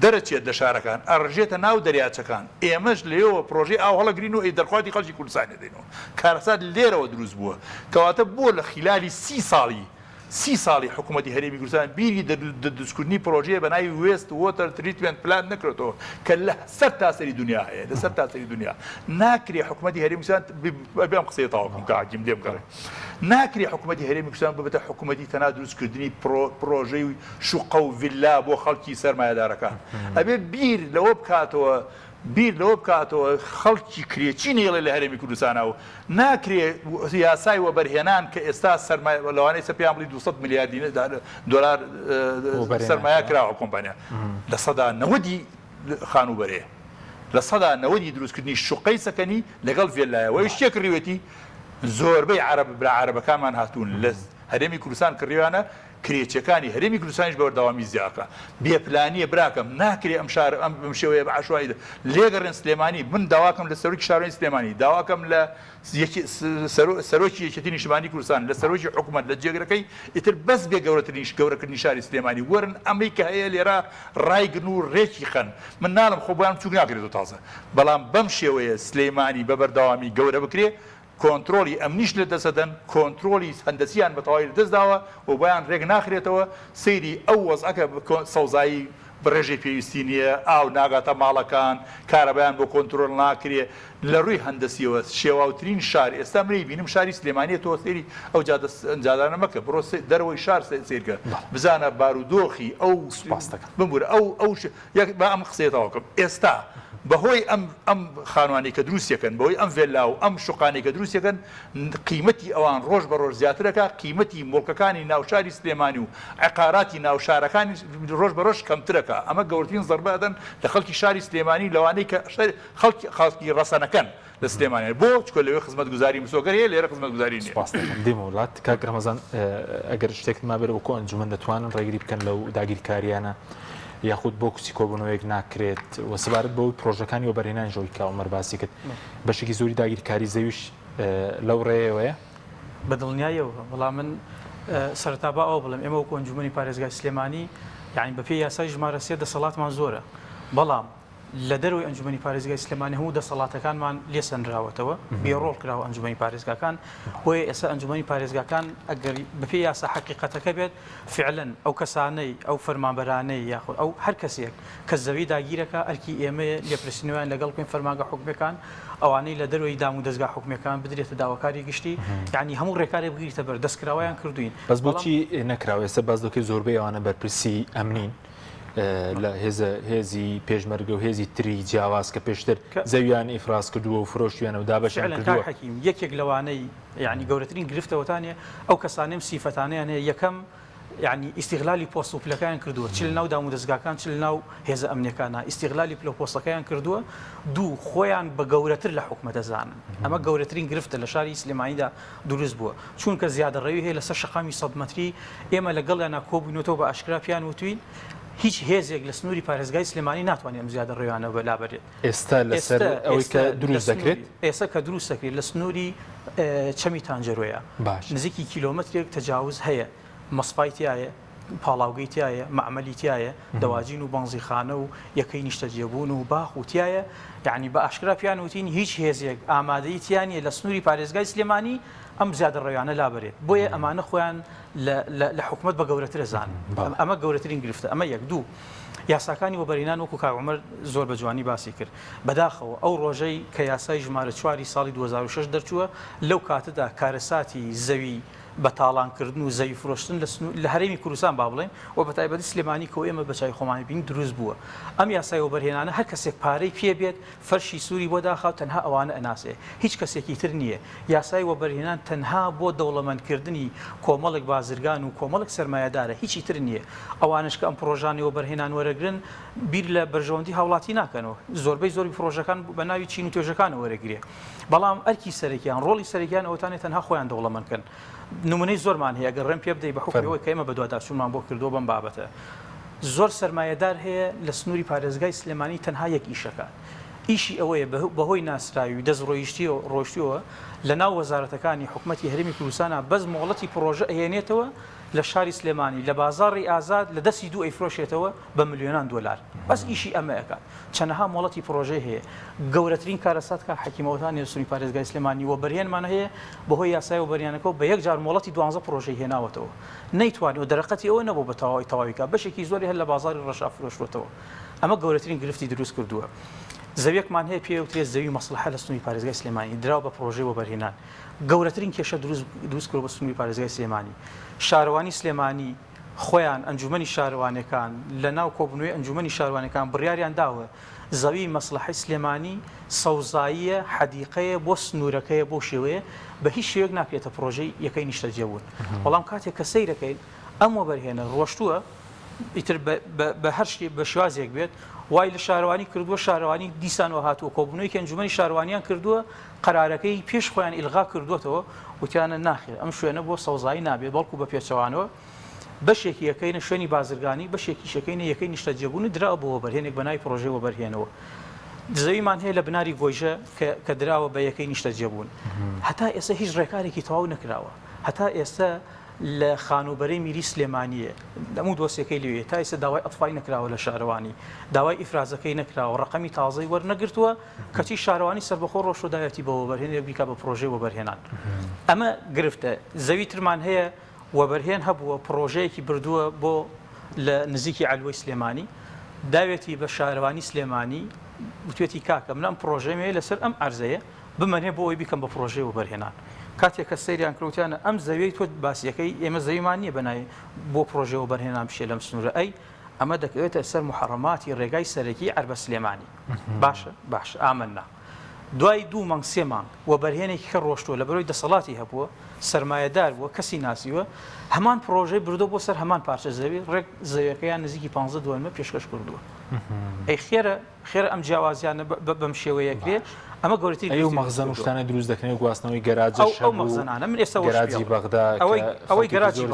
دەرەچێت لە شارەکان ئەڕژێتە ناو دەریاچەکان ئێمەش لێەوە پرۆژەی ئاو هەڵەگرین و دەرخواتی خەڵکی کوردستانی دێنەوە کارەسات لێرەوە دروست بووە کەواتە بۆ لە خلالی 30 ساڵی حکوومەتی هەرێمی کوردستان بیری دروستکردنی پرۆژەیە بە ناوی وێست وۆتەر تریتمنت پلان نەکرێتەوە کە لە سەر تاسەری دنیا هەیە لەسەر تاسەری دنیا ناکرێ حکوومەتی هەرێمی کوردستان بێم قسەی تاوەکەم کە حاکیم لێ بکڕێ ناکرێ حکوومەتی هەرێمی کوردستان ببێتە حکوومەتی تەنها دروستکردنی پرۆژەی شوقە و ڤیلا بۆ خەڵکی سەرمایەدارەکان ئەبێ بیر لەوە بکاتەوە خەڵکی کرێچی نێڵێ لە هەرێمی کوردستانە و ناکرێ یاسای وەبەرهێنان کە ئێستا لەوانەیە سەپیان بڵی 200 میلیارد دلار سەرمایە کراوە کۆمپانیا لە سەدا 90 خانوبەرێ لە سەدا 90 دروستکردنی شوقەی سەکەنی لەگەڵ ڤێلایەوەی شتێک کڕیوێتی زۆربەی عەرەبەکانمان هاتوون لە هەرێمی کوردستان کڕیوانە کرێچەکانی هەرێمی کوردستانیش بەوەردەوامی زیاکە بێپلانیە براکەم ناکرێ ئەم شار ئەم شێوەیە بە عەشوایی لێگەڕێن سلێمانی من داواکەم لە سەرۆکی شارۆی سلێمانی داواکەم لە سەرۆکی یەکێتی نیشتمانی کوردستان لە سەرۆکی حکوومەت لە جێگرەکەی ئیتر بەس بێ گەورەکردنی شاری سلێمانی وەرن ئەمەی کە هەیە لێرە ڕایگرن و ڕێکی خەن من ناڵم خۆ بۆیان چوک ناکرێتەوە تازە بەڵام بەم شێوەیە سلێمانی بەبەردەوامی گەورە بکرێ کۆنتترۆلی ئەمنیش لە دەسەدەن کۆنتترۆلی هەندەسییان بە تەواوی دەستداوە و بۆیان ڕێک ناخرێتەوە سەیری ئەو وەزعەکە سەوزایی بڕێژەی پێویستی نییە ئاو ناگاتە ماڵەکان کارەبیان بۆ کۆنتترۆل ناکرێ لە ڕووی هەندەسیەوە شێواوترین شار ئێستا منی بینم شاری سلێمانیە تۆ سەیری ئەو جادانە مەکە بڕۆ دەرەوەی شار سیرکە بزانە بارودۆخی ئەو بمبورە ئەو بە ئەم قسێتەوەکەم ئێستا بەهۆی ئەم خانوانی کە دروستیەکەن بەهۆی ئەم ڤێلا و ئەم شوقانی کە دروستیەکەن قیمەتی ئەوان ڕۆژ بە ڕۆژ زیاترەکە قیمەتی مڵکەکانی ناوشاری سلێمانی و عقاراتی ناوشارەکانی ڕۆژ بە ڕۆژ کەمترەکە ئەمە گەورەترین زەربەدەن لە خەڵکی شاری سلێمانی لەوانەی کە خەڵکی ڕەسەنەکەن لە سلێمانی بۆ چکۆ لەوێ خزمەت گوزاری مسۆگەر هەیە لێرە خزمەت گوزاری نییە دێم وڵات کاک ڕەمەزان ئەگەر شتێک مابێت وەکو ئەنجومەن دەتوانن ڕێگری بکەن لەو داگیرکاریانە یاخود بۆ کچی کۆبوونەوەیەک ناکرێت و سەبارەت بەوەی پرۆژەکانی وەبەرهێنانی ژەوی کاومەر باسی کرد بەشێکی زۆری داگیرکاری زەویش لەو ڕێیەوەیە بەدڵنیایەوە بەڵام من سەرەتا با ئەوە بڵێم ئێمە وەکو ئەنجومەنی پارێزگای سلێمانی یعنی بەپێی یاسای ژمارە 3 دەسەڵاتمان زۆرە بەڵام لە دەروی ئەنجومەنی پارێزگای سلێمانی هەموو دەسەڵاتەکانمان لێسەنراوەتەوە بێڕۆڵ کراوە ئەنجومەنی پارێزگاکان بۆیە ئێستا ئەنجومەنی پارێزگاکان ئەگەر بەپێی یاسا حەقیقەتەکە بێت فعلەن ئەو کەسانەی ئەو فەرمانبەرانەی یاخود ئەو هەر کەسێک کە زەوی داگیرەکە ئەرکی ئێمەیە لێپرسینەوەیان لەگەڵ بکەین فەرمانگە حکومەکان ئەوانەی لە دەروی دام و دەستگا حکومەکان بدرێتە داواکاری گشتی یعنی هەموو ڕێکارێک بگریتە بەر دەستکراوەیان کردوین بەس بۆچی نەکراوە ئێستا باز دەکەی زۆربەی ئەوانە بەرپرسی ئەمنین لە هێزی پێشمەرگە و هێزی تری جیاواز کە پێشتر زەویان ئیفراز کردووە و فرۆشتیانە و دابەشیان کردووە حەکیم یەکێک لەوانەی یعنی گەورەترین گرفتەوەتانێ ئەو کەسانەی سیفەتانەیان هەیە یەکەم یعنی ئیستیغلالی پۆست و پلەکەیان کردووە چ لە ناو دام و دەستگاکان چ لە ناو هێزە ئەمنیەکانە ئیستیغلالی پلە پۆستەکەیان کردووە دوو خۆیان بە گەورەتر لە حکومە دەزانن ئەمە گەورەترین گرفتە لە شاری سلێمانیدا دروست بووە چونکە زیادە ڕێوی هەیە لەسەر شەقامی 100 مەتری ئێمە لەگەڵیانە کۆبوونەوە بە ئاشکرا پیان وتوین هیچ هێزێک لە سنووری پارێزگای سلێمانی ناتوانێت ئەم زیادە ڕێوانە بەلابرێت. ئێستا لەسەر ئەوەی کە دروست دەکرێت ئێستا کە دروست دەکرێت لە سنووری چەمی تانجەرۆیە نزیکی کیلۆمەترێک تەجاوز هەیە، مەسفای تایە، پاڵاوگەی تایە، معمەلی تایە، دەواجین و بەنزیخانە و یەکەی نیشتەجێبوون و باخ و تایە، یعنی بە ئاشکرا پیان وتین هیچ هێزێک ئامادەی تیانە لە سنووری پارێزگای سلێمانی ئەم زیادە ڕێوانە لابرێت. بۆیە ئەمانە خۆیان لە حکومت بە گەورەترە زان. ئەمە گەورەترین گرفتە. ئەمە یەک دوو یاساکانی وەبەرهێنان وەکو کاک عومەر زۆر بە جوانی باسی کرد. بەداخەوە ئەو ڕۆژەی کە یاسای ژمارە 4 ساڵی 2006 دەرچووە لەو کاتەدا کارەساتی زەوی بەتاڵانکردن و زەوی فرۆشتن لە هەرێمی کوردستان با بڵێن و بە تایبەتی سلێمانی کە ئێمە بەچای خۆمانی بین دروست بووە. ئەم یاسای وەبەرهێنانە هەر کەسێک پارەی پێ بێت فەرشی سووری بۆ داخاو تەنها ئەوانە ئەناسێ، هیچ کەسێکی تر نییە. یاسای وەبەرهێنان تەنها بۆ دەوڵەمەندکردنی کۆمەڵێک بازرگان و کۆمەڵێک سەرمایەدارە، هیچی تر نییە. ئەوانش کە ئەم پرۆژانی وەبەرهێنان وەرەگرن بیر لە بەرژەوەندی هاوڵاتی ناکەنەوە. زۆربەی پرۆژەکان بە ناوی چین و توێژەکان وەرەگرێ. بەڵام ئەرکی سەرەکیان ڕۆڵی سەرەکیان ئەوتانێت تەنها خۆیان دەوڵەمەندکەن. نمونەی زۆرمان هەیە گە ڕێم پێ بدەی بە حکمەوەی کە ئێمە بە دوواداچوونمان بۆ کردو بەم بابەتە. زۆر سەرمایەدار هەیە لە سنووری پارێزگای سلێمانی تەنها یەک ئیشەکە. ئیشی ئەوەیە بەهۆی ناسراوی و دەستڕۆیشتیەوە لە ناو وەزارەتەکانی حکومەتی هەرێمی کوردستانە بەس مۆڵەتی پرۆژە ئەهێنێتەوە لە شاری سلێمانی لە بازاڕی ئازاد لە دەستی دوو ئەیفرۆشێتەوە بە ملیۆنان دۆلار. بەس ئیشی ئەمەیەکە. چەندەها مۆڵەتی پرۆژەی هەیە. گەورەترین کارەسات کە حکیمەوەتانی سنووری پارێزگای سلێمانی وەبەرهێنمان هەیە بەهۆی یاسای وەبەرهێنەکەەوە بە یەک جار مۆڵەتی 12 پرۆژەی هێناوەتەوە. نەیتوانێت و دەرەقەتی ئەوە نەبوو بە تەواویکە بەشێکی زۆری هەر لە بازاری ڕەشا فرۆشتەوە. ئەمە گەورەترین گرفتی دروست کردووە. زەویەکمان هەیە پێوترێت زەوی مەسلحە لە سنووری پارێزگای سلێمانی دراوە بە پرۆژەی وەبەرهێنان. گەورەترین کێشە دروست کرد بە سنووری پارێزگای سلێمانی. شارەوانی سلێمانی خۆیان ئەنجومەنی شارەوانەکان لە ناو کۆبنەوەی ئەنجومەنی شارەوانەکان بڕیاریان داوە زەوی مەسلحەی سلێمانی سەوزاییە حەدیقەیە بۆ سنوورەکەیە بۆ شێوەیە بە هیچ شێوەیەک ناکرێتە پرۆژەی یەکەی نیشتەجێبوون. بەڵام کاتێک کە سەیرەکەین ئەم وەبەرهێنە ڕۆشتووە ئیتر بە هەر بە شوازێک بێت وای لە شارەوانی کردووە شارەوانی دیسانەوە هاتووە کۆبنەوەی کە ئەنجومەنی شارەوانیان کردووە قەرارەکەی پێش خۆیان ئیلغا کردوێتەوە وتیانە ناخێت ئەم شوێنە بۆ سەوزایی نابێت بەڵکو بە پێچەوانەوە بەشێکی یەکەینە شوێنی بازرگانی بەشێکی شەکەینە یەکەی نیشتەجێبوونی درا بۆ وەبەرهێنێک بە ناوی پرۆژەی وەبەرهێنەوە. زەویمان هەیە لە بناری گۆیژە کە دراوە بە یەکەی نیشتەجێبوون. هەتا ئێستا هیچ ڕێکارێکی تەواو نەکراوە. هەتا ئێستا لە خانوبەرەی میری سلێمانیە دەموو دۆسیەکەی لێوێ تا ئێستا داوای ئەطفای نەکراوە لە شارەوانی داوای ئیفرازەکەی نەکراوە ڕقەمی تازەی وەرنەگرتووە کەچی شارەوانی سەربەخۆ ڕۆژۆدایەتی بە وەبەرهێنێک بیکا بە پرۆژەی وەبەرهێنان. ئەمە گرفتە. زەوی ترمان هەیە وەبەرهێن هەبووە پرۆژەیەکی بردووە بۆ لە نزیکی عەلوەی سلێمانی داوێتی بە شارەوانی سلێمانی وتوێتی کاکە من ئەم پرۆژەیە لەسەر ئەم عەرزەیە بمەنێ بۆ ئەوی بیکەم بە پرۆژەی وەبەرهێنان. کاتێک کە سەیریان کردوتیانە ئەم زەویەی تۆ باسیەکەی ئێمە زەویمان نییە بەنای بۆ پرۆژەی وەبەرهێنان بشێ لەم سنوورە ئەی ئەمە دەکەوێتە سەر محەڕەماتی ڕێگای سەرەکی عەربە سلێمانی. باشە ئامننا. دوای 2 مانگ 3 مانگ وەبەرهێنێکی کە ڕۆشتووە لە بەرەوەی دەسەڵاتی هەبووە سەرمایەدار بووە کەسی ناسیوە هەمان پرۆژەی بردو بۆ سەر هەمان پارچە زەوی ڕێک زەویەکەیان نزیکی 15 دوایمە پێشکەش کردووە. ئەی خێرە ئەم جیاوازیانە بەم شێوەیەکرێت ئەمە گەورەترین ئەو مەخزن شتانە دروست دەکەن و گواستنەوەی گەراجەش ئەو مەخزنانە من ئێستا گەراجی بەغدا ئەوەی گەراجی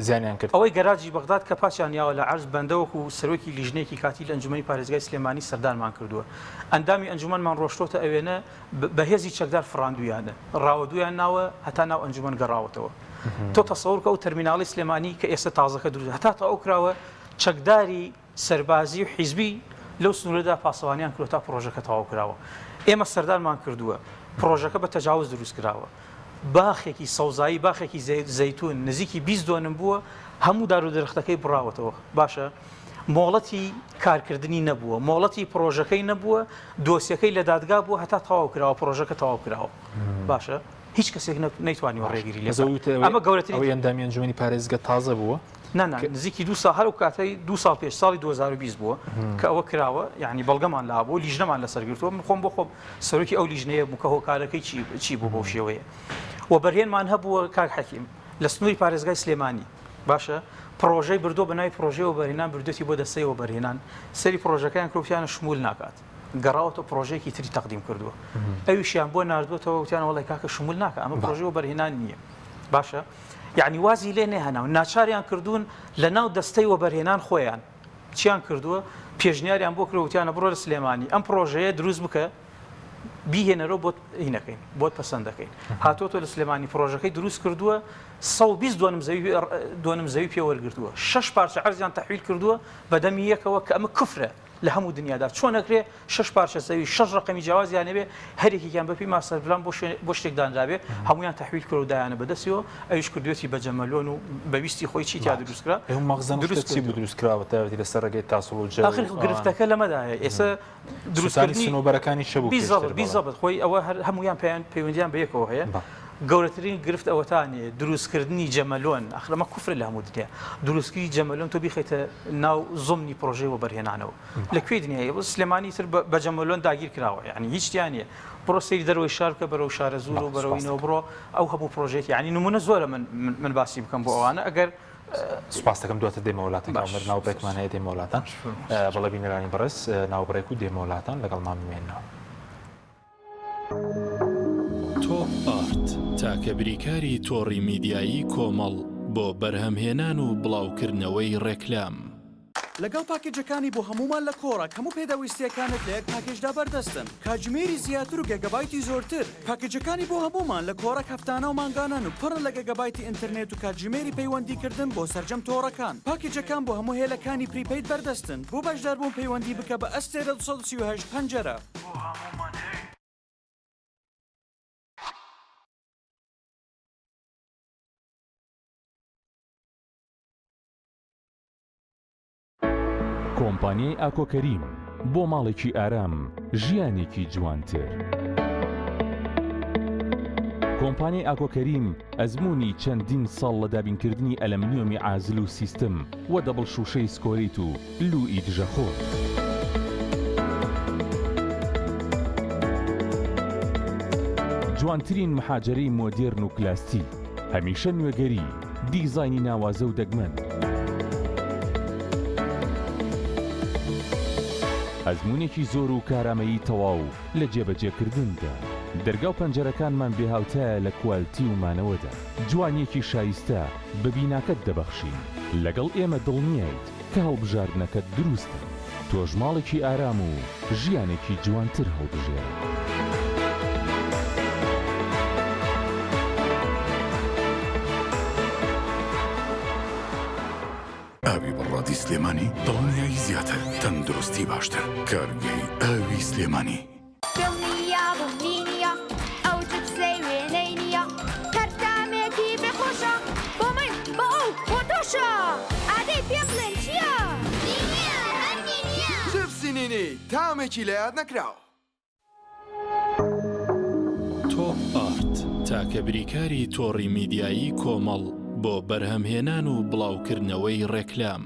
زیانیان کرد. ئەوەی گەراجی بەغداد کە پاچیان یاوە لە عەرز بەندەوەکو سەرۆکی لیژنەیەکی کاتی لە ئەنجومەنی پارێزگای سلێمانی سەردانمان کردووە. ئەندامی ئەنجومەنمان ڕۆشتۆتە ئەوێنە بەهێزی چەکدار فڕاندویانە ڕاوەدویان ناوە هەتا ناو ئەنجومەن گەڕاوەتەوە. تۆ تەسەوڕکە ئەو تەرمیناڵی سلێمانی کە ئێستا تازەکە دروست هەتا تا ئەو کراوە چەکداری سەربازی و حیزبی لەو سنوورەدا پاسەوانیان کرۆ تا پرۆژەکە تەواو کراوە. ئێمە سەردانمان کردووە پرۆژەکە بە تەجاوز دروست کراوە. باخێکی سەوزایی باخێکی زەیتون نزیکی 20 دۆنم بووە هەموو دار و درەختەکەی بڕاوەتەوە. باشە مۆڵەتی کارکردنی نەبووە مۆڵەتی پرۆژەکەی نەبووە دۆسیەکەی لە دادگا بووە هەتا تەواو کراوە پرۆژەکە تەواو کراوە. باشە هیچ کەسێک نەیتوانیوە ڕێگیری لێ. ئەمە گەورەترین ئەوەی ئەندامی ئەنجومەنی پارێزگا تازە بووە. نزیکی 2 ساڵ هەر و کاتەی 2 ساڵ پێش ساڵی 2020 بووە کە ئەوە کراوە یعنی بەڵگەمان لابوو لیژنەمان لەسەرگرتووە من خۆم بۆ خۆم سەرۆکی ئەو لیژنەیە بوو کە هۆکارەکەی چی بوو بۆ شێوەیە. وەبەرهێنمان هەبووە کاک حەکیم لە سنووری پارێزگای سلێمانی باشە پرۆژەی بردۆ بە ناوی پرۆژەی وەبەرهێنان بردوێتی بۆ دەستەی وەبەرهێنان سەری پرۆژەکەیان کروپیانە شمول ناکات گەڕاوەتە پرۆژەیەکی تری تەقدیم کردووە ئەویشیان بۆ ناردوێتەوە وتیانە وەڵی کاکە شمول ناکە ئەمە پرۆژەی وەبەرهێنان نییە. باشە یعنی وازی لێ نێهێنا و ناچاریان کردوون لە ناو دەستەی وەبەرهێنان خۆیان چیان کردووە پێشنیاریان بۆ کرەوتیانە بڕۆ لە سلێمانی ئەم پرۆژەیە دروست بکە بیهێنەرەوە بۆت هینەکەین بۆت پەسەند دەکەین هاتۆتۆ لە سلێمانی پرۆژەکەی دروست کردووە 120 دوانم زەوی پێوەرگرتووە 6 پارچە عەرزیان تەحویل کردووە بەدەمی یەکەوە کە ئەمە کفرە لە هەموو دنیادا چۆن نەکرێ 6 پارچە زەوی 6 ڕقەمی جیاوازیان هەبێ هەرێکیان بەپی ماسەرپلان بۆ شتێک دانرابێ هەمویان تەحویل کرد و دایانە بەدەستیەوە ئەویش کردوێتی بە جەمەلۆن و بەویستی خۆی چیتیا دروستکرا مەغزەنچی دروستکراوە تاوەتی لەسەر ڕێگەی تاسڵ آخر گرفتەکە لەمەدایە ئێستا دروستکردنی سنوبەرەکانی شەبوو بیزەبت خۆی ئەوە هەمویان پەیوەندیان بە یەکەوە هەیە گەورەترین گرفت ئەوەتانێ دروستکردنی جەمەلۆن ئەخرەمە کوفرە لە هەموو دنیا دروستکردنی جەمەلۆن تۆ بیخیتە ناو زۆمنی پرۆژەی بەڕهێنانەوە لەکوێ دنیاە سلێمانی تر بە جەمەلۆن داگیر کراوە یعنی هیچیان نیە بڕۆ سەیری دەروەی شار بکە بەرەو شارە زوور و بەرەوەینەوە بڕۆ ئەو هەموو پرۆژێتی یعنی نمونە زۆرە من باسی بکەم بۆ ئەوانە ئەگەر سوپاس دەکەم دواتر دێمە وڵاتان ناوبێکمان هەیە دێمە وڵاتان بەڵێ بینەرانی بەڕێز ناوبڕێک و دێمە وڵاتان لەگەڵمان بمێنەوە تۆپ ئارت تاکە بریکاری تۆڕی میدیایی کۆمەڵ بۆ بەرهەمهێنان و بڵاوکردنەوەی ڕێکلام لەگەڵ پاکێجەکانی بۆ هەمومان لە کۆڕە هەموو پێداویستیەکانت لە یەک پاکێجدا بەردەستن کاتژمێری زیاتر و گەگەبایتی زۆرتر پاکێجەکانی بۆ هەمومان لە کۆڕە هەفتانە و مانگانان و پڕن لە گەگەبایتی ئینترنێت و کاتژمێری پەیوەندیکردن بۆ سەرجەم تۆڕەکان پاکێجەکان بۆ هەموو هێلەکانی پریپەید بەردەستن بۆ بەشداربوون پەیوەندی بکە بە ئەستێرە 238 پەنجەرە کۆمپانیای ئاکۆکەریم بۆ ماڵێکی ئارام ژیانێکی جوانتر کۆمپانیای ئاکۆکەریم ئەزمموی چەندین ساڵ لە دابینکردنی ئەلەمنیۆمی عازل و سیستم و دەبڵ شوشەی سکۆریت و لوئی دژەخۆر جوانترین مەحاجەرەی مۆدێرن و کلاستی هەمیشە نوێگەری دیزاینی ناوازە و دەگمەن ئەزمونێکی زۆر و کارامەیی تەواو لە جێبەجێکردندا دەرگا و پەنجەرەکانمان بێهاوتایە لە کوالتی و مانەوەدا جوانیەکی شایستە بە بیناکەت دەبەخشین لەگەڵ ئێمە دڵنیایت کە هەڵبژاردنەکەت دروستە تۆش ماڵێکی ئارام و ژیانێکی جوانتر هەڵبژێرە ئاوی بەڕادی سلێمانی دڵنیایی زیاتر تەندروستی باشتر کارگەی ئاوی سلێمانی دڵنیا بمبینیە ئەو جبسەی وێنەی نییە هەرتامێکی بخۆشە بۆ من بۆ ئەو بۆ تۆشە ئادەی پێم بڵێن چییە؟ دینیە هەندی نییە جبسی نینی تامێکی لە یاد نەکراوە تۆپ ئارت تاکە بریکاری تۆڕی میدیایی کۆمەڵ بۆ بەرهەمهێنان و بڵاوکردنەوەی ڕێکلام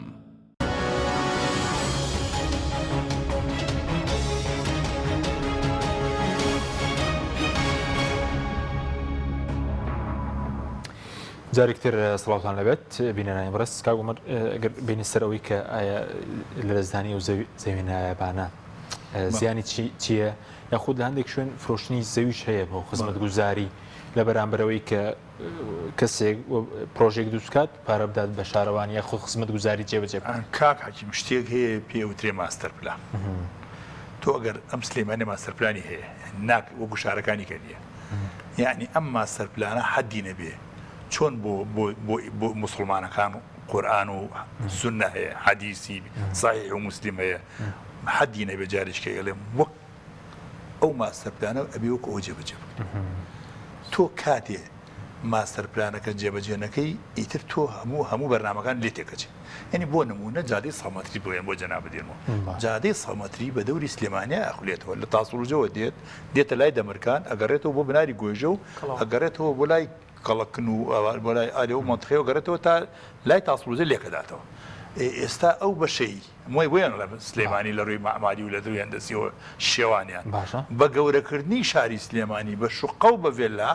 جارێکتر سڵاوتان لەبێت بینەرانی بەڕێز کاگومەر ئەگەر بینی سەر ئەوەی کە ئایا لە لەزدانی و زەوێنایەبانە زیانی چییە یاخود لە هەندێک شوێن فرۆشتنی زەویش هەیە بۆ خزمەتگوزاری لە بەرامبەرەوەی کە کەسێک پرۆژێک دروستکات پارە بدات بە شارەوانی یاخۆ خزمەتگوزاری جێبەجێ کاک حەکیم شتێک هەیە پێوترێ ماستەر پلان تۆ ئەگەر ئەم سلێمانێ ماستەر پلانی هەیە ناک وەکو شارەکانی کە نییە یعنی ئەم ماستەر پلانە حەدی نەبێ چۆن بۆ موسڵمانەکان و قورئان و سونە هەیە حەدیسی صحیح و موسلیم هەیە حەدی نەبێ جارێککە ئەڵێم وەک ئەو ماستەر پلانە ئەبێ وەکو ئەو جێبەجێ تۆ کاتێ ماستەر پلانەکە جێبەجێنەکەی ئیتر تۆ هەموو بەرنامەکان لێ تێکەچێت یعنی بۆ نمونە جادەی سەڵمەتری بۆیان بۆ جەناب بدێنەوە جادەی سەڵمەتری بە دەوری سلێمانیا ئەخولێتەوە لە تاسڵوجەوە دێتە لای دەمرکان ئەگەڕێتەوە بۆ بناری گۆژە و ئەگەڕێتەوە بۆ لای کەڵەکن و بۆ لای ئالێ و مەنتخەوە گەڕێتەوە تا لای تاسڵوجە لێکەداتەوە ئێستا ئەو بەشەی مۆی بۆیان لە سلێمانی لە ڕووی مەعماری و لە دەوری هەندەسیەوە شێوانیان بە گەورەکردنی شاری سلێمانی بە شوقە و بە ڤێلا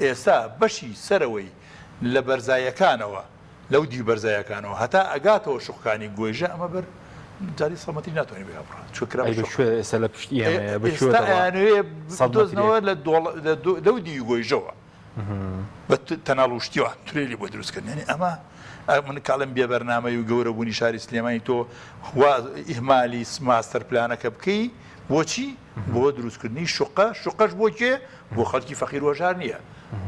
ئێستا بەشی سەرەوەی لە بەرزایەکانەوە لەو دی بەرزایەکانەوە هەتا ئەگاتەوە شوقەکانی گۆیژە ئەمە بەر جاری سەڵمەتری ناتوانێت بێ ئێستانەوە لە دەودی گۆیژەوە بە تەناڵ وشتیوە تورێلی بۆ دروستکردنی ئەمە من کاڵم بێ بەرنامەی و گەورە بوونی شاری سلێمانی تۆ ئیهمالی ماستەر پلانەکە بکەی بۆچی بۆ دروستکردنی شوقەش بۆ کێ بۆ خەڵکی فەقیر وەژار نییە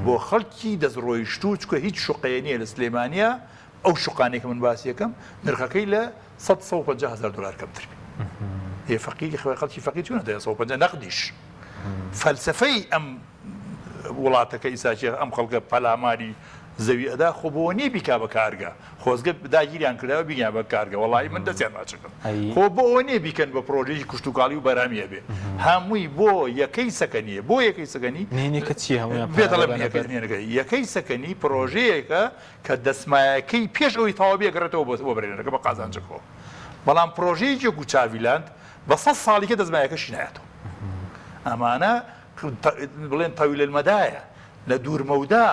بۆ خەڵکی دەستڕۆیشت و چکە هیچ شوقەیە نییە لە سلێمانیا ئەو شوقانێکە من باسی یەکەم نرخەکەی لە 150,000 دلار کەمتر هێ فەقیری خەڵکی فەقیر چونە 150 نەقدیش فەلسفەی ئەم وڵاتەکە ئیساچی ئەم خەڵکە پەلاماری زەوی ئەدا خۆ بۆ نییە بیکا بە کارگە خۆزگە داگیریان کردەوە بیان بە کارگە وڵی من دەستیان ناچکەم خۆ بۆ ئەوە نییە بیکەن بە پرۆژێکی کوشتتوکاڵی و بەرامیە بێ هەمووی بۆ یەکەی سەکەنیە بۆ یەکەی سەکەنی یەکەی سەکەنی پرۆژەیەکە کە دەسمایەکەی پێش ئەوی تاوا بێگەڕێتەوە بۆ بەرێنەکە بە قازانجەکەەوە بەڵام پرۆژەیەکی و چاویلاند بە 100 ساڵیکە دەزمایەکەشی نایەتەوە ئەمانە بڵێن تەویل المەدایە لە دوورمەودا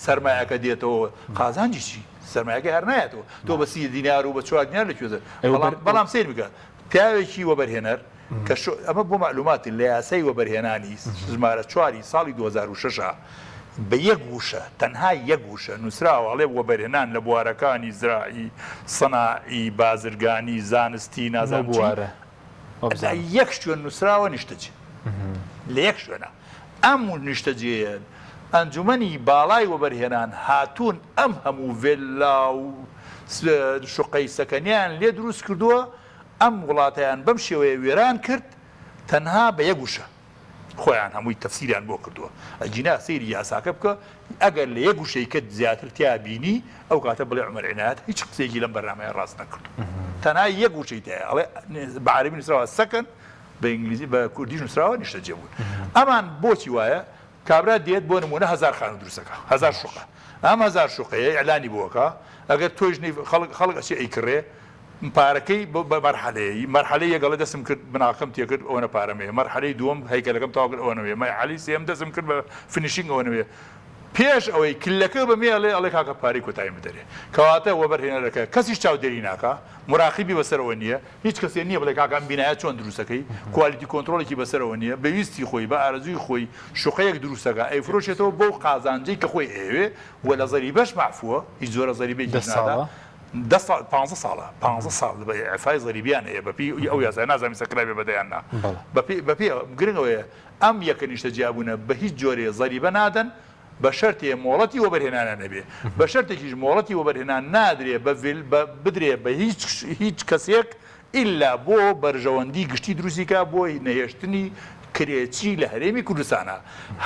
سەرمایەکە دێتەوە قازانجی چی سەرمایەکە هەر نایەتەوە تۆ بە 30 دینار و بە 4 دینار لەکوێ بەڵام سیر بکە پیاوێکی وەبەرهێنەر کە ئەمە بۆ معلوماتی لە یاسای وەبەرهێنانی ژمارە 4 ساڵی 2006 بە یەک وشە تەنها یەک وشە نووسراوەڵێ وەبەرهێنان لە بوارەکانی زراعی سەناعی بازرگانی زانستی نازان بوارە یەک شوێن نووسراوە نیشتەجێ لە یەک شوێنە ئەم نیشتەجێ ئەنجومەنی باڵای وەبەرهێنان هاتوون ئەم هەموو ڤێلا و شوقەی سەکەنیان لێ دروست کردووە ئەم وڵاتیان بەم شێوەیە وێران کرد تەنها بە یەک وشە خۆیان هەمووی تەفسیریان بۆ کردووە ئەجینا سەیری یاساکە بکە ئەگەر لە یەک وشەی کە زیاتر تیا بینی ئەو کاتە بڵێ عومەر عنایەت هیچ قسێکی لەم بەرنامەیە ڕاست نەکرد تەنها یەک وشەی تایە ئەڵێ بە عەرەبی نووسراوە سەکەن بە ئینگلیزی بە کوردیش نووسراوە نیشتەجێ بوون ئەمان بۆچی وایە کابرا دێت بۆ نمونە 1000 خانوو دروستەکە 1000 شوقە ئەم 1000 شوقەیە ئەعلانی بۆکە ئەگەر تۆش خەڵک ئەچی ئەیکڕێ پارەکەی بە مەرحەلەی یەگەڵە دەستم کرد بناکەم تێکرد ئەوەنە پارەمەیە مەرحەلەی دووەم هەیکەلەکەم تاوا کرد ئەوەنەوەیە مەرحەلەی سێم دەستم کرد بە فینیشینگ ئەوەنەوەیە پێش ئەوەی کلەکە بەمێ ئەڵێ کاکە پارەی کۆتایی بدەرێ کەواتە وەبەرهێنەرەکە کەسیش چاودێری ناکە مراقیبی بەسەرەوە نییە هیچ کەسێ نییە بڵێ کاکەم بینایە چۆن دروستەکەی کوالیتی کۆنتترۆلێکی بەسەرەوە نییە بەویستی خۆی بە ئارەزوی خۆی شوقەیەک دروستەکە ئەیفرۆشێتەوە بۆ قازانجەی کە خۆی ئێوێ وە لە زەریبەش معفووە هیچ زۆرە زەریبێکی نادا 15 ساڵە 15 ساڵ بە ئەفای زەریبیان هەیە بەپی ئەو یاسای نازانانی سەکرابێ بەدەیاننا بەپێ گرنگەوەیە ئەم یەکە نیشتەجیابوونە بە هیچ جۆرێ زەریبە نادەن بە شەرتێ مۆڵەتی وەبەرهێنانە نەبێ بە شەرتێکیش مۆڵەتی وەبەرهێنان نادرێ بدرێ بە هیچ کەسێک ئیلا بۆ بەرژەوەندی گشتی دروستیکە بۆی نەهێشتنی کرێچی لە هەرێمی کوردستانە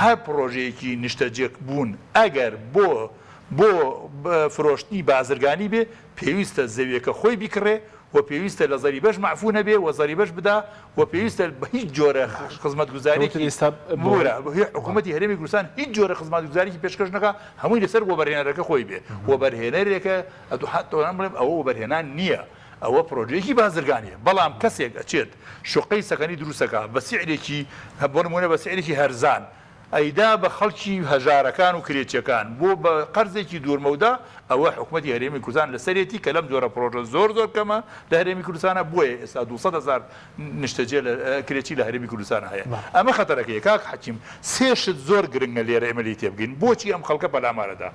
هەر پرۆژەیەکی نیشتەجێک بوون ئەگەر بۆ فرۆشتنی بازرگانی بێ پێویستە زەویەکە خۆی بیکڕێ و پێویستە لە زەریبەش معفو نەبێ و زەریبەش بدا و پێویستە بە هیچ جۆرە خزمەتگوزاریێکی حکوومەتی هەرێمی کوردستان هیچ جۆرە خزمەتگوزاریی پێشکەش نەکە هەمووی لەسەر وەبەرهێنەرەکە خۆی بێ وەبەرهێنەرێکە حتەوەم بڵێم ئەوە وەبەرهێنان نییە ئەوە پرۆژەیەکی بازرگانیە بەڵام کەسێک ئەچێت شوقەی سەکەنی دروستەکە بە سعرێکی بۆ نمونە بە سعرێکی هەرزان ئەیدا بە خەڵکی هەژارەکان و کرێچەکان بۆ بە قەرزێکی دوورمەودا ئەوە حکوومەتی هەرێمی کوردستان لەسەرێتی کە لەم جۆرە پرۆژە زۆر کەمە لە هەرێمی کوردستانە بۆیە ئێستا 200,000 نیشتەجێ لە کرێچی لە هەرێمی کوردستانە هەیە ئەمە خەتەرەکەیە کاک حەکیم سێشت زۆر گرنگە لێرە ئێمە لی تێبگەین بۆچی ئەم خەڵکە بەلامارەدا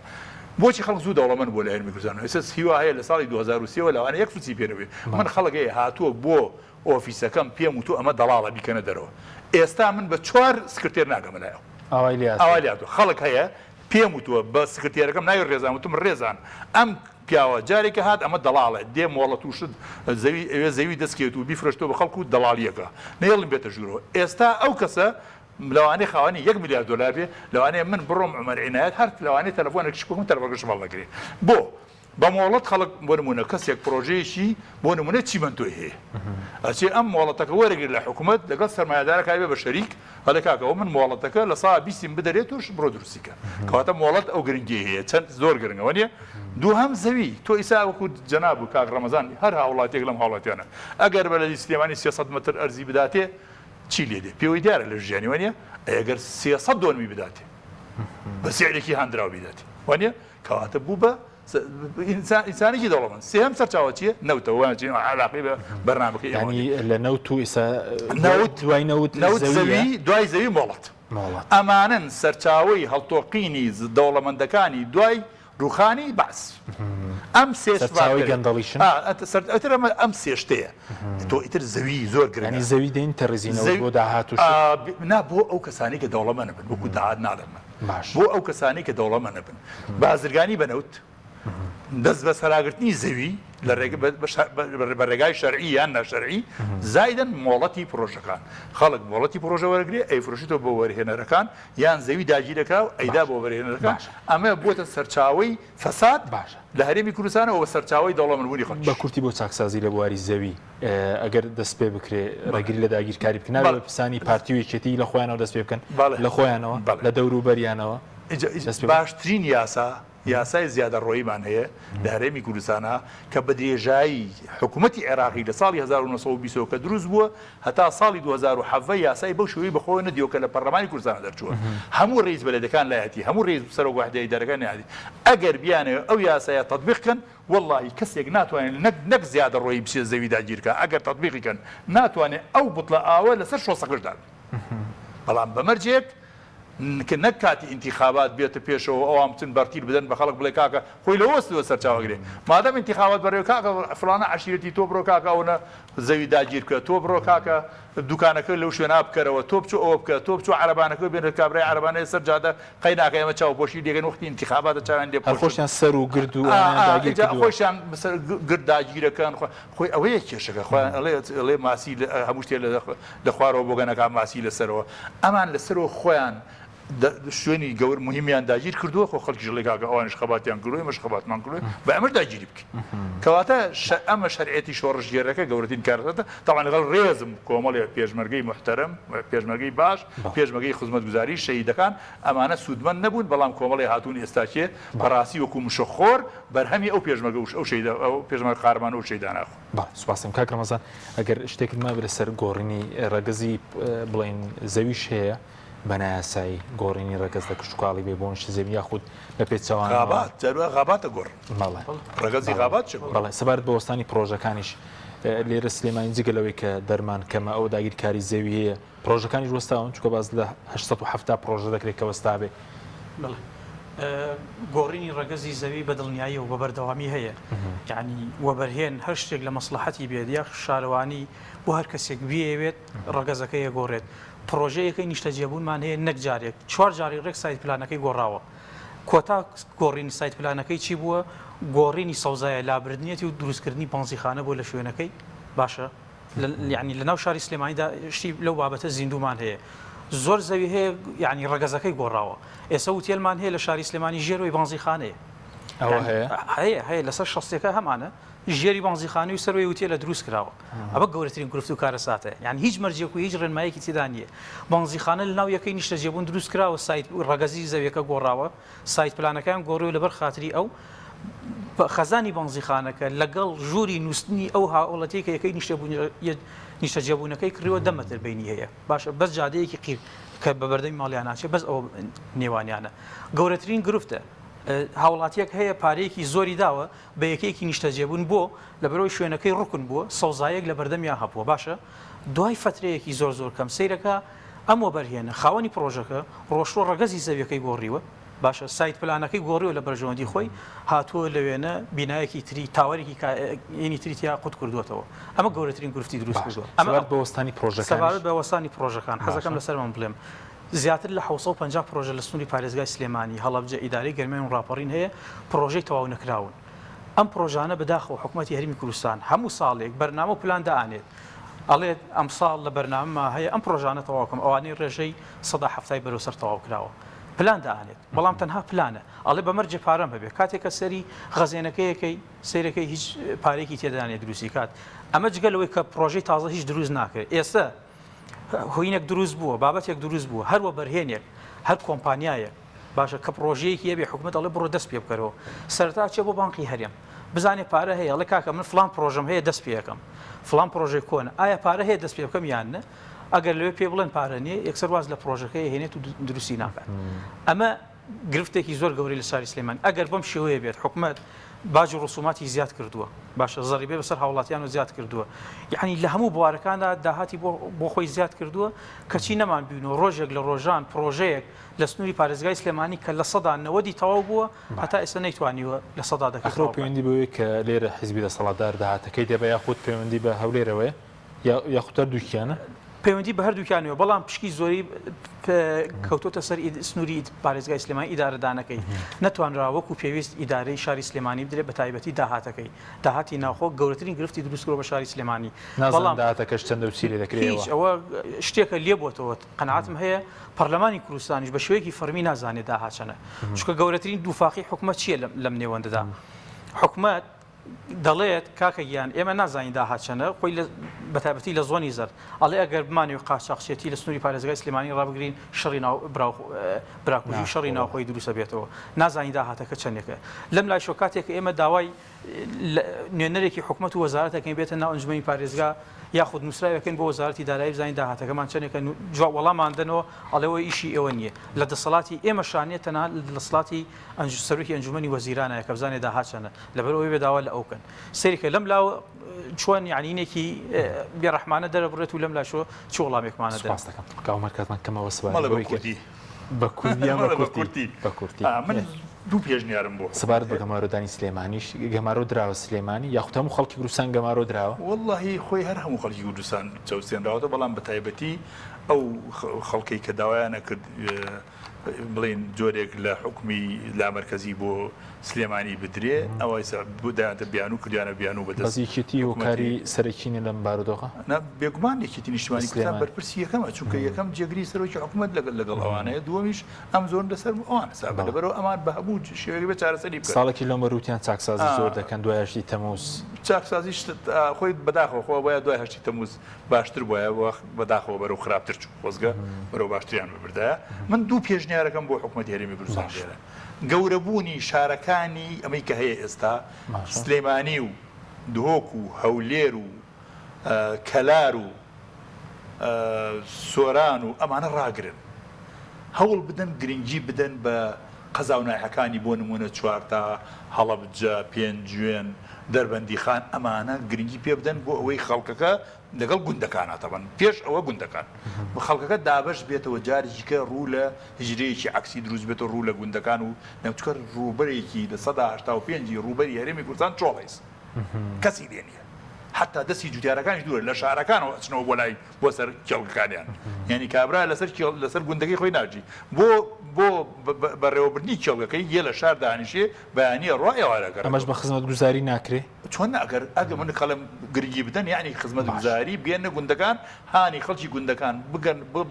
بۆچی خەڵک زوو دەوڵەمەند بۆ لە هەرێمی کوردستان ئێستا هیوا هەیە لە ساڵی 2023 لەوانە یەک فرچی پێنەوێ من خەڵکەیە هاتووە بۆ ئۆفیسەکەم پێم وتو ئەمە دەڵاڵە بیکەنە دەرەوە ئێستا من بە 4 سکرتێر ناگەمە لایەوە ئاوالاتۆ خەڵک هەیە پێم وتووە بە سکرتێرەکەم ناوی ڕێزان وتم ڕێزان ئەم پیاوە جارێکە هات ئەمە دەڵاڵێ دێ مۆڵەت و شت زەوی دەستکێت و بیفرۆشتەوە بە خەڵکو دەڵاڵیەکە نێڵم بێتە ژوورەوە ئێستا ئەو کەسە لەوانەیە خاوەنی 1 میلیارد دلار بێ لەوانەیە من بڕۆم عومەر عنایەت هەر لەوانەیە تەلەفۆنێکی بکەم تەلەفۆنەکەش هەڵ نەگرێ بۆ بە مۆڵەت خەڵک بۆ نمونە کەسێک پرۆژەیەکی بۆ نمونە چیمەنتۆی هەیە ئەچێ ئەم مۆڵەتەکە وەرەگرێت لە حکوومەت لەگەڵ سەرمایه‌دارەکە بێ بە شەریک هەڵێ کاکەەوە من مۆڵەتەکە لە سا 20 بدەرێت توش بڕۆ دروستیکە کەواتە مۆڵەت ئەو گرنگی هەیە چەند زۆر گرنگەوە نیە دووهەم زەوی تۆ ئیسا وەکو جەناب و کاک ڕەمەزان هەر هاوڵاتێک لەم هاوڵاتیانە ئەگەر بە لە سلێمانی 300 متر ئەرزی بداتێ چی لێ دێ پێوەی دیارە لە ژیانی وانە ئەگەر 300 دۆنمی بداتێ بە سعرێکی هەندراو بداتێ وانە کەواتە بوو بە ئینسانێکی دەوڵەمەند سێهم سەرچاوە چییە نەوتەوە علاقی بە بەرنامەکەی ینی لە نەوت و ئێستا دوای زەوی دوای زەوی مۆڵەت ئەمانن سەرچاوی هەڵتۆقینی دەوڵەمەندەکانی دوای ڕوخانی باس ئەم سێچاوی گەندەڵیشن ئەتر ئەم سێشتەیە تۆ ئیتر زەوی زۆر گرنی زەوی دەین تەڕزینەوە بۆ داهاتوش نا بۆ ئەو کەسانی کە دەوڵەمەند بن وەکو داهات نادەمە بۆ ئەو کەسانی کە دەوڵەمەند بن بازرگانی بنەوت دەست بە سەراگرتنی زەوی بە ڕێگای شەرعی یان ناشەرعی زایدن مۆڵەتی پرۆژەکان خەڵک مۆڵەتی پرۆژە وەرگێ ئەیفرۆشیتەوە بۆ وەرهێنەرەکان یان زەوی داگیرەکە و ئەیدا بۆ وەرهێنەرەکان ئەمە بۆتە سەرچاوی فەساد لە هەرێمی کوردستانەوە سەرچاوی دەوڵەمەندبوونی خەڵک بە کورتی بۆ چاکسازی لە بواری زەوی ئەگەر دەست پێ بکرێ ڕێگری لە داگیرکاری بکەن بە پیسانی پارتی و یەکێتی لە خۆیانەوە دەست پێ بکەن لە خۆیانەوە لە دەور و بەریانەوە باشترین یاسای زیادە ڕۆیمان هەیە لە هەرێمی کوردستانە کە بە درێژایی حکوومەتی عێراقی لە ساڵی 1920 کە دروست بووە هەتا ساڵی 2007 یاسای بەو شێوەی بەخۆی نەدیەوە کە لە پەرلەمانی کوردستان دەرچووە هەموو ڕێیز بەلەدەکان لایەتی هەموو ڕێز سەرۆک وەحدەی ئیدارەکان یادی ئەگەر بیانەوە ئەو یاسایە تەطبیق بکەن والله کەسێک ناتوانێت نەک زیادە ڕۆی بچێت زەوی داگیرکە ئەگەر تەطبیقی کەن ناتوانێت ئەو بوتڵە ئاوە لەسەر شۆسەکەشدا بەڵام بەمەرجێک کە نەک کاتی ئینتیخابات بێتە پێشەوە ئەوان بچن بەرتیل بدەن بە خەڵک بڵێ کاکە خۆی لەوەستەوە سەرچاوەگرێ مادەم ئینتیخابات بەڕێوە کاکە فلانە عشیرەتی تۆ بڕۆ کاکەونە زەوی داگیر بکە تۆ بڕۆ کاکە دوکانەکە لەو شوێنە بکەرەوە تۆ بچۆ ئەوە بکە تۆ بچۆ عەرەبانەکە بێنێت کابرای عەرەبانەیە سەر جادە قەی ناکە ئێمە چاوپۆشی دێگەن وەختی ئینتیخاباتە چاویان لێ خۆشیان سەر و گرد و خۆشیان گرد داگیرەکەن خۆی ئەوەیە کێشەکە خۆیان ئەڵێ ماسی هەموو شتێ لە خوارەوە بۆ گەنەکە ماسی لەسەرەوە ئەمان لەسەرەوە خۆیان شوێنی گەور مهمیان داگیر کردووە خۆ خەڵکی ژڵێکاکە ئەوانش خەباتیان کردووە ئێمەش خەباتمان کردووە بە ئەمەش داگیری بکەین کەواتە ئەمە شەرعێتی شۆڕژگێرەکە گەورەترین کارەکە تاوان لەگەڵ ڕێزم کۆمەڵێ پێشمەرگەی محتەرەم پێشمەرگەی باش پێشمەرگەی خزمەتگوزاری شەهیدەکان ئەمانە سوودمەند نەبوون بەڵام کۆمەڵی هاتوون ئێستاکێ بەڕاستی وەکو مشەخۆر بەرهەمی ئەو پێشمەرگە ئەو شەیدە ئەو پێشمەرگ قارمان و شەیدان ناخۆ سوپاسم کاک ڕەمەزان ئەگەر شتێکت ما لەسەر گۆڕینی ڕەگەزی بڵێن زەویش هەیە بەنایاسایی گۆڕینی ڕەگەز لە کشتتوکاڵی بێ بۆن زەوی یاخود لە پێچوان غاباتە گۆڕ ڕەگەزی غابات بەڵێ سەبارەت بە وەستانی پرۆژەکانیش لێرە سلێمانی جگەلەوەی کە دەرمان کەمە ئەو داگیرکاری زەوی هەیە پرۆژەکانی وەستاون چکە باز لە 1970 پرۆژە دەکرێت کە وەستا بێ گۆڕینی ڕەگەزی زەوی بە دڵنیایی و بە بەردەوامی هەیە یعنی وەبەرهێن هەر شتێک لە مەسلحەتی بێت یا شارەوانی بۆ هەر کەسێک بێوێت ڕەگەزەکەی گۆڕێت پرۆژەیەکەی نیشتەجێبوونمان هەیە نەک جارێک 4 جاری ڕێک سایت پلانەکەی گۆڕاوە کۆتا گۆڕینی سایت پلانەکەی چی بووە گۆڕینی سەوزایە لابردنیەتی و دروستکردنی پانزیخانە بۆ لە شوێنەکەی باشە یعنی لە ناو شاری سلێمانیدا شتی لەو بابەتە زیندومان هەیە زۆر زەوی هەیە یعنی ڕەگەزەکەی گۆڕاوە ئێستا وتێلمان هەیە لە شاری سلێمانی ژێرەوەی بانزیخانەیە هەیە لەسەر شەستێکە هەمانە ژێری بانزیخانەی و سەروەی وتێ لە دروست کراوە ئەمە گەورەترین گرفت و کارە ساتە یعنی هیچ مەرجێک و هیچ ڕێنمایەکی تێدا نییە بانزیخانە لە ناو یەکەی نیشتەجێبوون دروست کراوە سایت ڕەگەزی زەویەکە گۆڕاوە سایت پلانەکان گۆڕیوە لەبەر خاتری ئەو خەزانی بانزیخانەکە لەگەڵ ژووری نووسنی ئەو هاوڵەتی کە یەکەی نیشتەجێبوونەکەی کردووە 10 مەتر بینی هەیە باشە بەس جادەیەکی قیر کە بە بەردەمی ماڵیان ناچێت بەس ئەو نێوانیانە گەورەترین گرفتە هاوڵاتیەک هەیە پارەیەکی زۆری داوە بە یەکەیەکی نیشتەجێبوون بۆ لە بەرەوەی شوێنەکەی ڕوکن بووە سەوزایەک لە بەردەمیان هەبووە باشە دوای فترەیەکی زۆر کەم سەیرەکە ئەم وەبەرهێنە خاوەنی پرۆژەکە ڕۆشتۆ ڕەگەزی زەویەکەی گۆڕیوە باشە سایت پلانەکەی گۆڕیوە لە بەرژەوەندی خۆی هاتووە لەوێنە بینایەکی تری تاوەرێکی ینی تریتیا قوت کردوێتەوە ئەمە گەورەترین گرفتی دروست کردووە ئەمە بەوەستانی پرۆژەکان سەبارەت بە وەستانی پرۆژەکان حەزەکەم لەسەرمان بڵێم زیاتر لە 750 پرۆژە لە سنووری پارێزگای سلێمانی هەڵەبجە ئیدارەی گەرمێن و ڕاپەڕین هەیە پرۆژەی تەواو نەکراون ئەم پرۆژانە بەداخەوە حکوومەتی هەرێمی کوردستان هەموو ساڵێک بەرنامە و پلان دائانێت ئەڵێت ئەم ساڵ لە بەرنامەما هەیە ئەم پرۆژانە تەواوکەم ئەوانەی ڕێژەی 170 بەرەوسەر تەواو کراوە پلان دائانێت بەڵام تەنها پلانە ئەڵێ بەمەرجە پارەم هەبێت کاتێکە سەری غەزێنەکەیەکەی سیرەکەی هیچ پارێکی تێدانێت دروستی کات ئەمە جگەلەوەی کە پرۆژەی تازە هیچ دروست ناکرێت ئێستا هۆینێک دروست بووە بابەتێک دروست بووە هەروە بەرهێنێک هەر کۆمپانیایە باشە کە پرۆژەیەکی هەبێ حکوومەت ئەڵێ بڕۆ دەست پێ بکەرەوە سەرتا چێ بۆ بانقی هەرێم بزانێ پارە هەیە ئەڵێ کاکە من فلان پرۆژەم هەیە دەست پێ یەکەم فلان پرۆژەی کۆنە ئایا پارە هەیە دەست پێ بکەم یان نە ئەگەر لەوێ پێ بڵێن پارە نییە یەکسەر واز لە پرۆژەکەی هێنێت و دروستی ناکات ئەمە گرفتێکی زۆر گەوری لە شاری سلێمانی ئەگەر بەم شێوەیە بێت حکومەت باج و ڕسوماتی زیاد کردووە باشە زەریبێ بەسەر هاوڵاتیان و زیاد کردووە یعنی لە هەموو بوارەکاندا داهاتی بۆ خۆی زیاد کردووە کەچی نەمان بینەوە ڕۆژێک لە ڕۆژان پرۆژەیەک لە سنووری پارێزگای سلێمانی کە لە سەدا 90 تەواو بووە هەتا ئێستا نەیتوانیوە لە سەدا دەکەوە پەیوەندی بەوەی کە لێرە حیزبی دەسەڵاتدار داهاتەکەی دەبە یاخود پەیوەندی بە هەولێرەوەیە یاخودتر دووکیانە پەیوەندی بە هەردووکیانەوە بەڵام پشکی زۆری کەوتۆتە سەر سنووری پارێزگای سلێمانی ئیدارەدانەکەی نەتوانرا وەکو پێویست ئیدارەی شاری سلێمانی بدرێت بە تایبەتی داهاتەکەی داهاتی ناوخۆ گەورەترین گرفتی دروستکرۆ بە شاری سلێمانی بەڵام داهاتەکەش چەندە و چیرێ دەکرێت ئەوە شتێکە لێ بۆتەوە قەناعاتم هەیە پەرلەمانی کوردستانیش بە شێوەیەکی فەرمی نازانێت داهاچەنە چونکە گەورەترین دووفاقی حکومەت چییە لەم نێوەندەدا حکومەت دەڵێت کاکە گیان ئێمە نازانین داهاچەنە خۆی بەتابەتی لە زۆنی زەر ئەڵێ ئەگەر بمانێ و قاچاقچێتی لە سنووری پارێزگای سلێمانی ڕابگرین شەڕی براکوژی شەڕی ناوخۆی دروستە بێتەوە نازانین داهاتەکە چەندێکە لەم لای شۆ کاتێک ئێمە داوای نوێنەرێکی حکومەت و وەزارەتەکەین بێتە ناو ئەنجومەنی پارێزگا یاخود نووسراوەکەن بۆ وەزارەتی دارایی بزانین داهاتەکەمان چەندێکە جواب وەڵاماندنەوە ئەڵێەوە ئیشی ئێوە نییە لە دەسەڵاتی ئێمە شانێت تەنها لە دەسەڵاتی سەرۆکی ئەنجومەنی وەزیرانە کە بزانێت داهاچەنە لەبەرەوەی بێداوا لە ئەوکەن سەریکە لەم لاوە چۆن یعنینێکی بێڕەحمانە دەرەبڕێت و لەم لاشۆ چ وەڵامێکمانە دەستەکەم کاومەکەتمان کەمەوە بە کوردی بە کورتی من دوو پێشنیارم بۆ سەبارەت بە گەمارۆدانی سلێمانیش گەمارۆ دراوە سلێمانی یاخود هەموو خەڵکی کوردستان گەمارۆ دراوە وەڵڵاهی خۆی هەر هەموو خەڵکی کوردستان چەوسێنراوەتە بەڵام بە تایبەتی ئەو خەڵکەی کە داوایانە کرد بڵین جۆرێک لە حکومی لامەرکەزی بۆ سلێمانی بدرێ ئەوەی دایانتە بیان و کردیانە بیان و بەدەست بەزیکێتی هۆکاری سەرەکینە لەم بارودۆخە بێگومان یەکێتی نیشتیمانی کوردستان بەرپرسی یەکەمە چونکە یەکەم جێگری سەرۆکی حکوومەت لەگەڵ ئەوانەیە دووەمیش ئەم زۆر لەسەر ئەوان حسابە لەبەرەوە ئەمان بە هەموو شێوەیەک بە چارەسەری بکەن ساڵێکی لەم وەروتیان چاکسازی زۆر دەکەن دوای 8 تەمووز چاکسازیش خۆی بەداخەوە خۆ بۆیە دوای 8 تەمووز باشتر بۆیە بەداخەوە بەرەو خراپتر چوو خۆزگە بەرەو باشتریان ببردایە من دوو پێشنیارەکەم بۆ حکوومەتی هەرێمی کوردستان لێرە گەورەبوونی شارەکانی ئەمەی کە هەیە ئێستا سلێمانی و دهۆک و هەولێر و کەلار و سۆران و ئەمانە ڕاگرن هەوڵ بدەن گرنگی بدەن بە قەزا و نایحەکانی بۆ نمونە چوارتا هەڵەبجە پێنجوێن دەربەندی خان ئەمانە گرنگی پێ بدەن بۆ ئەوەی خەڵکەکە لەگەڵ گوندەکاناتەبن پێش ئەوە گوندەکان بە خەڵکەکە دابش بێتەوە جارێکیکە ڕوو لە هجرەیەکی عکسی دروست بێتەوە ڕوو لە گوندەکان و نەوتکە ڕووبەرێکی لە 1985 ڕووبەری هەرێمی کوردستان چۆڵیس کەسی لێ نییە حتا دەستی جوتیارەکانی دوورە لە شارەکانەوە ئەچنەوە بۆ لای بۆ سەر کێڵگەکانیان یعنی کابرا لەسەر گوندەکەی خۆی ناژی بۆ بەڕێوەبردنی کێڵگەکەی یە لە شار دانیشێ بەیانیە ڕایەوارەکە ئەمەش بە خزمەت گوزاری ناکرێ چۆن ئەگەر من کەڵم گرنگی بدەن یعنی خزمەت گوزاری بگەنە گوندەکان هانی خەڵکی گوندەکان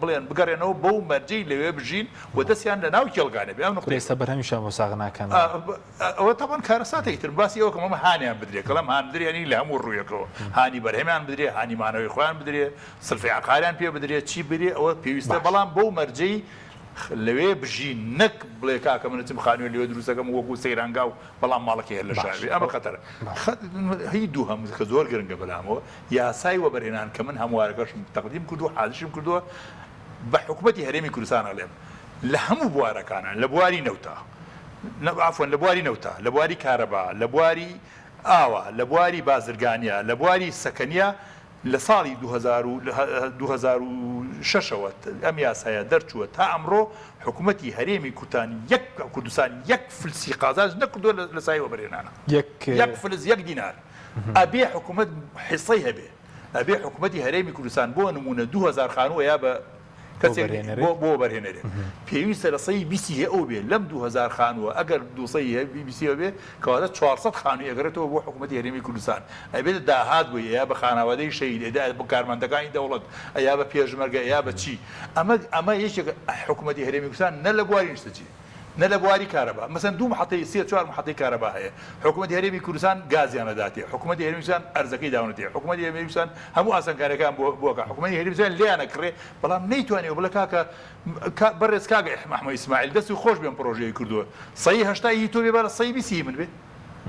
بڵێن بگەڕێنەوە بەو مەرجەی لەوێ بژین و دەستیان لە ناو کێڵگانە بێ ئێستا بەرهەمیشان بۆ ساغ ناکەن ئەوە تاوان کارەساتێکی تر باسی ئەوە کە مەمە هانیان بدرێ کەڵام هان بدرێنی لە هەموو ڕوویەکەوە هانی بەرهەمیان بدرێ هانی مانەوەی خۆیان بدرێ سلفی عقاریان پێ بدرێت چی برێ ئەوە پێویستە بەڵام بەو مەرجەی لەوێ بژین نەک بڵێ کاکە منەتم خانوێن لەوێ دروستەکەم وەکو سەیرانگا و بەڵام ماڵەکە هەر لە شاوێ ئەمە خەتەرە هەی دوو هەموو کە زۆر گرنگە بەلامەوە یاسای وەبەرهێنان کە من هەموارەکەشم تەقدیم کردو حاضرشم کردووە بە حکوومەتی هەرێمی کوردستان ئەڵێم لە هەموو بوارەکانە لە بواری نەوتا عەفوەن لە بواری نەوتا لە بواری کارەبا لە بواری ئاوە لە بواری بازرگانیە لە بواری سەکەنیە لە ساڵی 2006ەوە ئەم یاسایە دەرچووە تا ئەمڕۆ حکوومەتی هەرێمی کوردستان یەک فلسی قازاز نەکردووە لە سای وەبەرهێنانە یەک فلس یەک دینار ئەبێ حکوومەت حیسەی هەبێ ئەبێ حکوومەتی هەرێمی کوردستان بۆ نمونە 2000 خانووە یا بە بۆ بەرهێنەرێ پێویستە لە سەی بیسی هەیە ئەو بێ لەم 2000 خانووە ئەگەر دووسەی هەیە بیسی بێ کەواتە 400 خانووی ئەگەرێتەوە بۆ حکوومەتی هەرێمی کوردستان ئەبێت داهات بووە یا بە خانەوادەی شەید ئێدا بۆ کارمەندەکانی دەوڵەت یا بە پێشمەرگە یا بە چی ئەمە یەکێک حکوومەتی هەرێمی کوردستان نە لە بواری نیشتەچی نە لە بواری کارەبا مەسەن دوو محەتەی سێ چوار محەتەی کارەبا هەیە حکوومەتی هەرێمی کوردستان گازیانە داتێ حکوومەتی هەرێمی کوردستان ئەرزەکەی داونەتێ حکوومەتی هەرێمی کوردستان هەموو ئاسانکاریەکان بۆکە حکوومەتی هەرێمی کوردستان لیانە کڕێ بەڵام نەیتوانێ بڵێ کاکە بەڕێز کاگە محمەد ئیسماعیل دەستی خۆش بێن پرۆژەیە کردووە سەی هەشتایی تۆ بێ بە سەی بیسی من بێ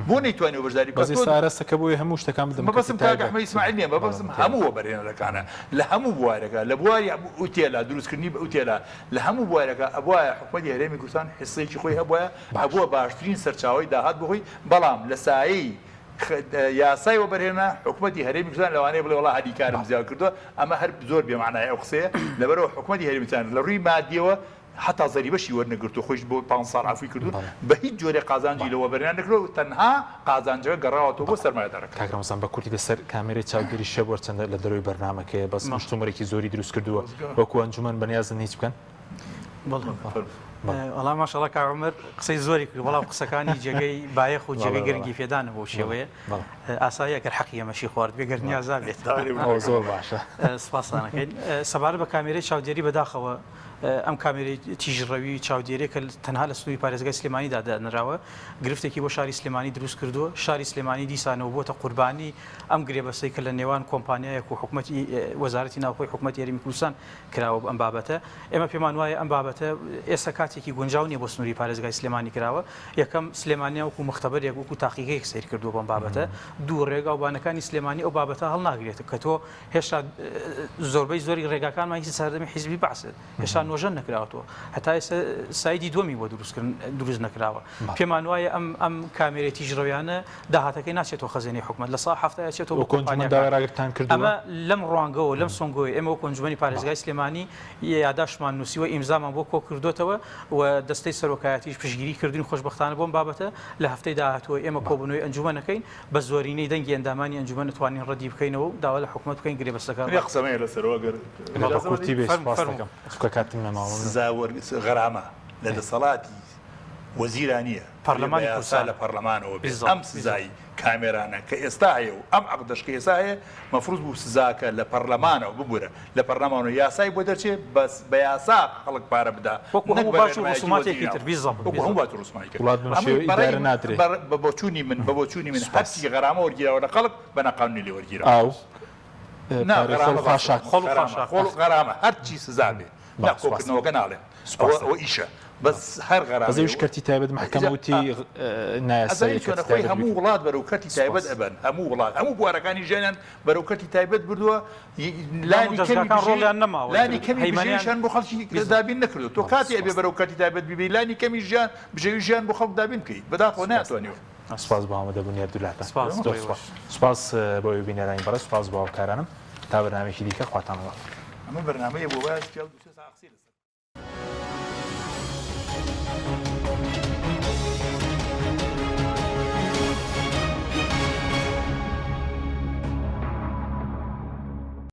بۆ نەیتوانێت بەشداری بەس ئێستا ئارەستەکە بۆی هەموو شتەکان بدەم بەبەسم کاک ئەحمەد ئیسماعیل نییە بەبەسم هەموو بەرهێنەرەکانە لە هەموو بوارەکە لە بواری ئوتێلا دروستکردنی بە ئوتێلا لە هەموو بوارەکە ئەبوایە حکوومەتی هەرێمی کوردستان حیسەیەکی خۆی هەبووە ئەبووە باشترین سەرچاوی داهات بخۆی بەڵام لە سایەی یاسای وەبەرهێنا حکوومەتی هەرێمی کوردستان لەوانەیە بڵێ وڵا هەریکارم زیاد کردووە ئەمە هەر زۆر بێمانای ئەو قسەیە لەبەرەوە حکوومەتی هەرێمی کوردستان لە ڕووی مادیەوە حتا زەریبەشی وەرنەگرتو خۆش بۆ 5 ساڵ عفوی کردوون بە هیچ جۆرە قازانجی لەوە بەرهێنا نەکرێت تەنها قازانجەکە گەڕاوەتەوە بۆ سەرمایەدارەکە. کاکرامەسان بە کوردی لەسەر کامێرەی چاودێری شەو وەرچەندە لە دەروی بەرنامەکەیە بەس مشتومەرێکی زۆری دروست کردووە وەکو ئەنجومەن بەنیازن هیچ بکەن. وەڵام ماشەڵڵا کاک عومەر قسەی زۆری کرد بەڵام قسەکانی جێگەی بایەخ و جێگەی گرنگی فێدانە بۆ شێوەیە ئاساییە گەر حەقی ئەمەشی خوارد بێگەر نیازا بێت زۆر باشە سپاسانەکەین سەبارە بە کامێرەی چاودێری بەداخەوە ئەم کامێرەی تیژڕەوی چاودێری کە تەنها لە سنووری پارێزگای سلێمانیدا دانراوە گرفتێکی بۆ شاری سلێمانی دروست کردووە شاری سلێمانی دیسانەوە بۆتە قوربانی ئەم گرێبەسەی کە لە نێوان کۆمپانیایەک و حکوومەتی وەزارەتی ناوخۆی حکوومەتی هەرێمی کوردستان کراوە ئەم بابەتە ئێمە پێمان وایە ئەم بابەتە ئێستا کاتێکی گونجاو نیە بۆ سنووری پارێزگای سلێمانی کراوە یەکەم سلێمانیا وەکو مختبەرێک وەکو تاقیگەیەک سیر کردووە بەم بابەتە دوو ڕێگا و بانەکانی سلێمانی ئەو بابەتە هەڵناگرێت کە تۆ هێشتا زۆربەی زۆری ڕێگاکانمان هیچ سەردەمی حیزبی باسێت هێشتا نۆژەن نەکراوەوە هەتا ئێستا سایدی دووەمی بۆ دروست نەکراوە پێمان وایە ئەم کامێرەی تیژڕەویانە داهاتەکەی ناچێتەوە خەزێنەی حکوومەت لە سا هەفتەیە چێتەوە بۆ کۆنجمەنداڕاگرتان کردووە ئەمە لەم ڕوانگەوە لەم سۆنگۆی ئێمە وەکو ئەنجومەنی پارێزگای سلێمانی یاداشمان نووسیوە ئیمزامان بۆ کۆ کردوتەوە و دەستەی سەرۆکایەتیش پشتگیری کردین خۆشبەختانە بۆم بابەتە لە هەفتەی داهاتوە ئێمە کۆبوونەوەی ئەنجومەنەکەین بە زۆرینەی دەنگی ئەندامانی ئەنجومەن نتوانین ڕەدی بکەینەوە و داوا لە حکوومەت بکەین گرێبەستەکان قسەمەیە لەسەرەوە کورتی بێ کاتم نەماوە غەرامە لە دەسەڵاتی وەزیرانیە پەرلەمانی کوردستان لە پەرلەمانەوە ئەم سزایی کامێرانە کە ئێستا هەیە و ئەم عەقدەشکە ئێستا هەیە مەفروض بوو سزاکە لە پەرلەمانەوە ببورە لە پەرلەمانەوە یاسای بۆ دەرچێت بەس بە یاسا خەڵک پارە بدا بە بۆچوونی من هەرچی غەرامە وەرگیراوە لە خەڵک بە نەقانونی لێ وەرگیراوە غەرامە هەرچی سزا بێ نەکۆکردنەوەکە ناڵێن ئەوە ئیشە بەس هەر غەرامە بەزەویش کەرتی تایبەت محکەمەوتی نایاسایی هەموو وڵات بەرەو کەرتی تایبەت ئەبەن هەموو وڵات هەموو بوارەکانی ژیانیان بەرەو کەرتی تایبەت بردووە لانی کەمی بژێویشیان بۆ خەڵکی دابین نەکردو تۆ کاتی ئەبێ بەرەو کەرتی تایبەت ببی لانی کەمی ژیان بژێوی ژیان بۆ خەڵک دابین بکەیت بەداخەوە ناتوانیوە سپاس بۆ ئامادەبوونی دوولاتە سپاس بۆ بینەرانی بەڕێز سپاس بۆ هاوکارانم تا بەرنامێکی دیکە خواتانەوە ئەمە بەرنامەیە بۆ باش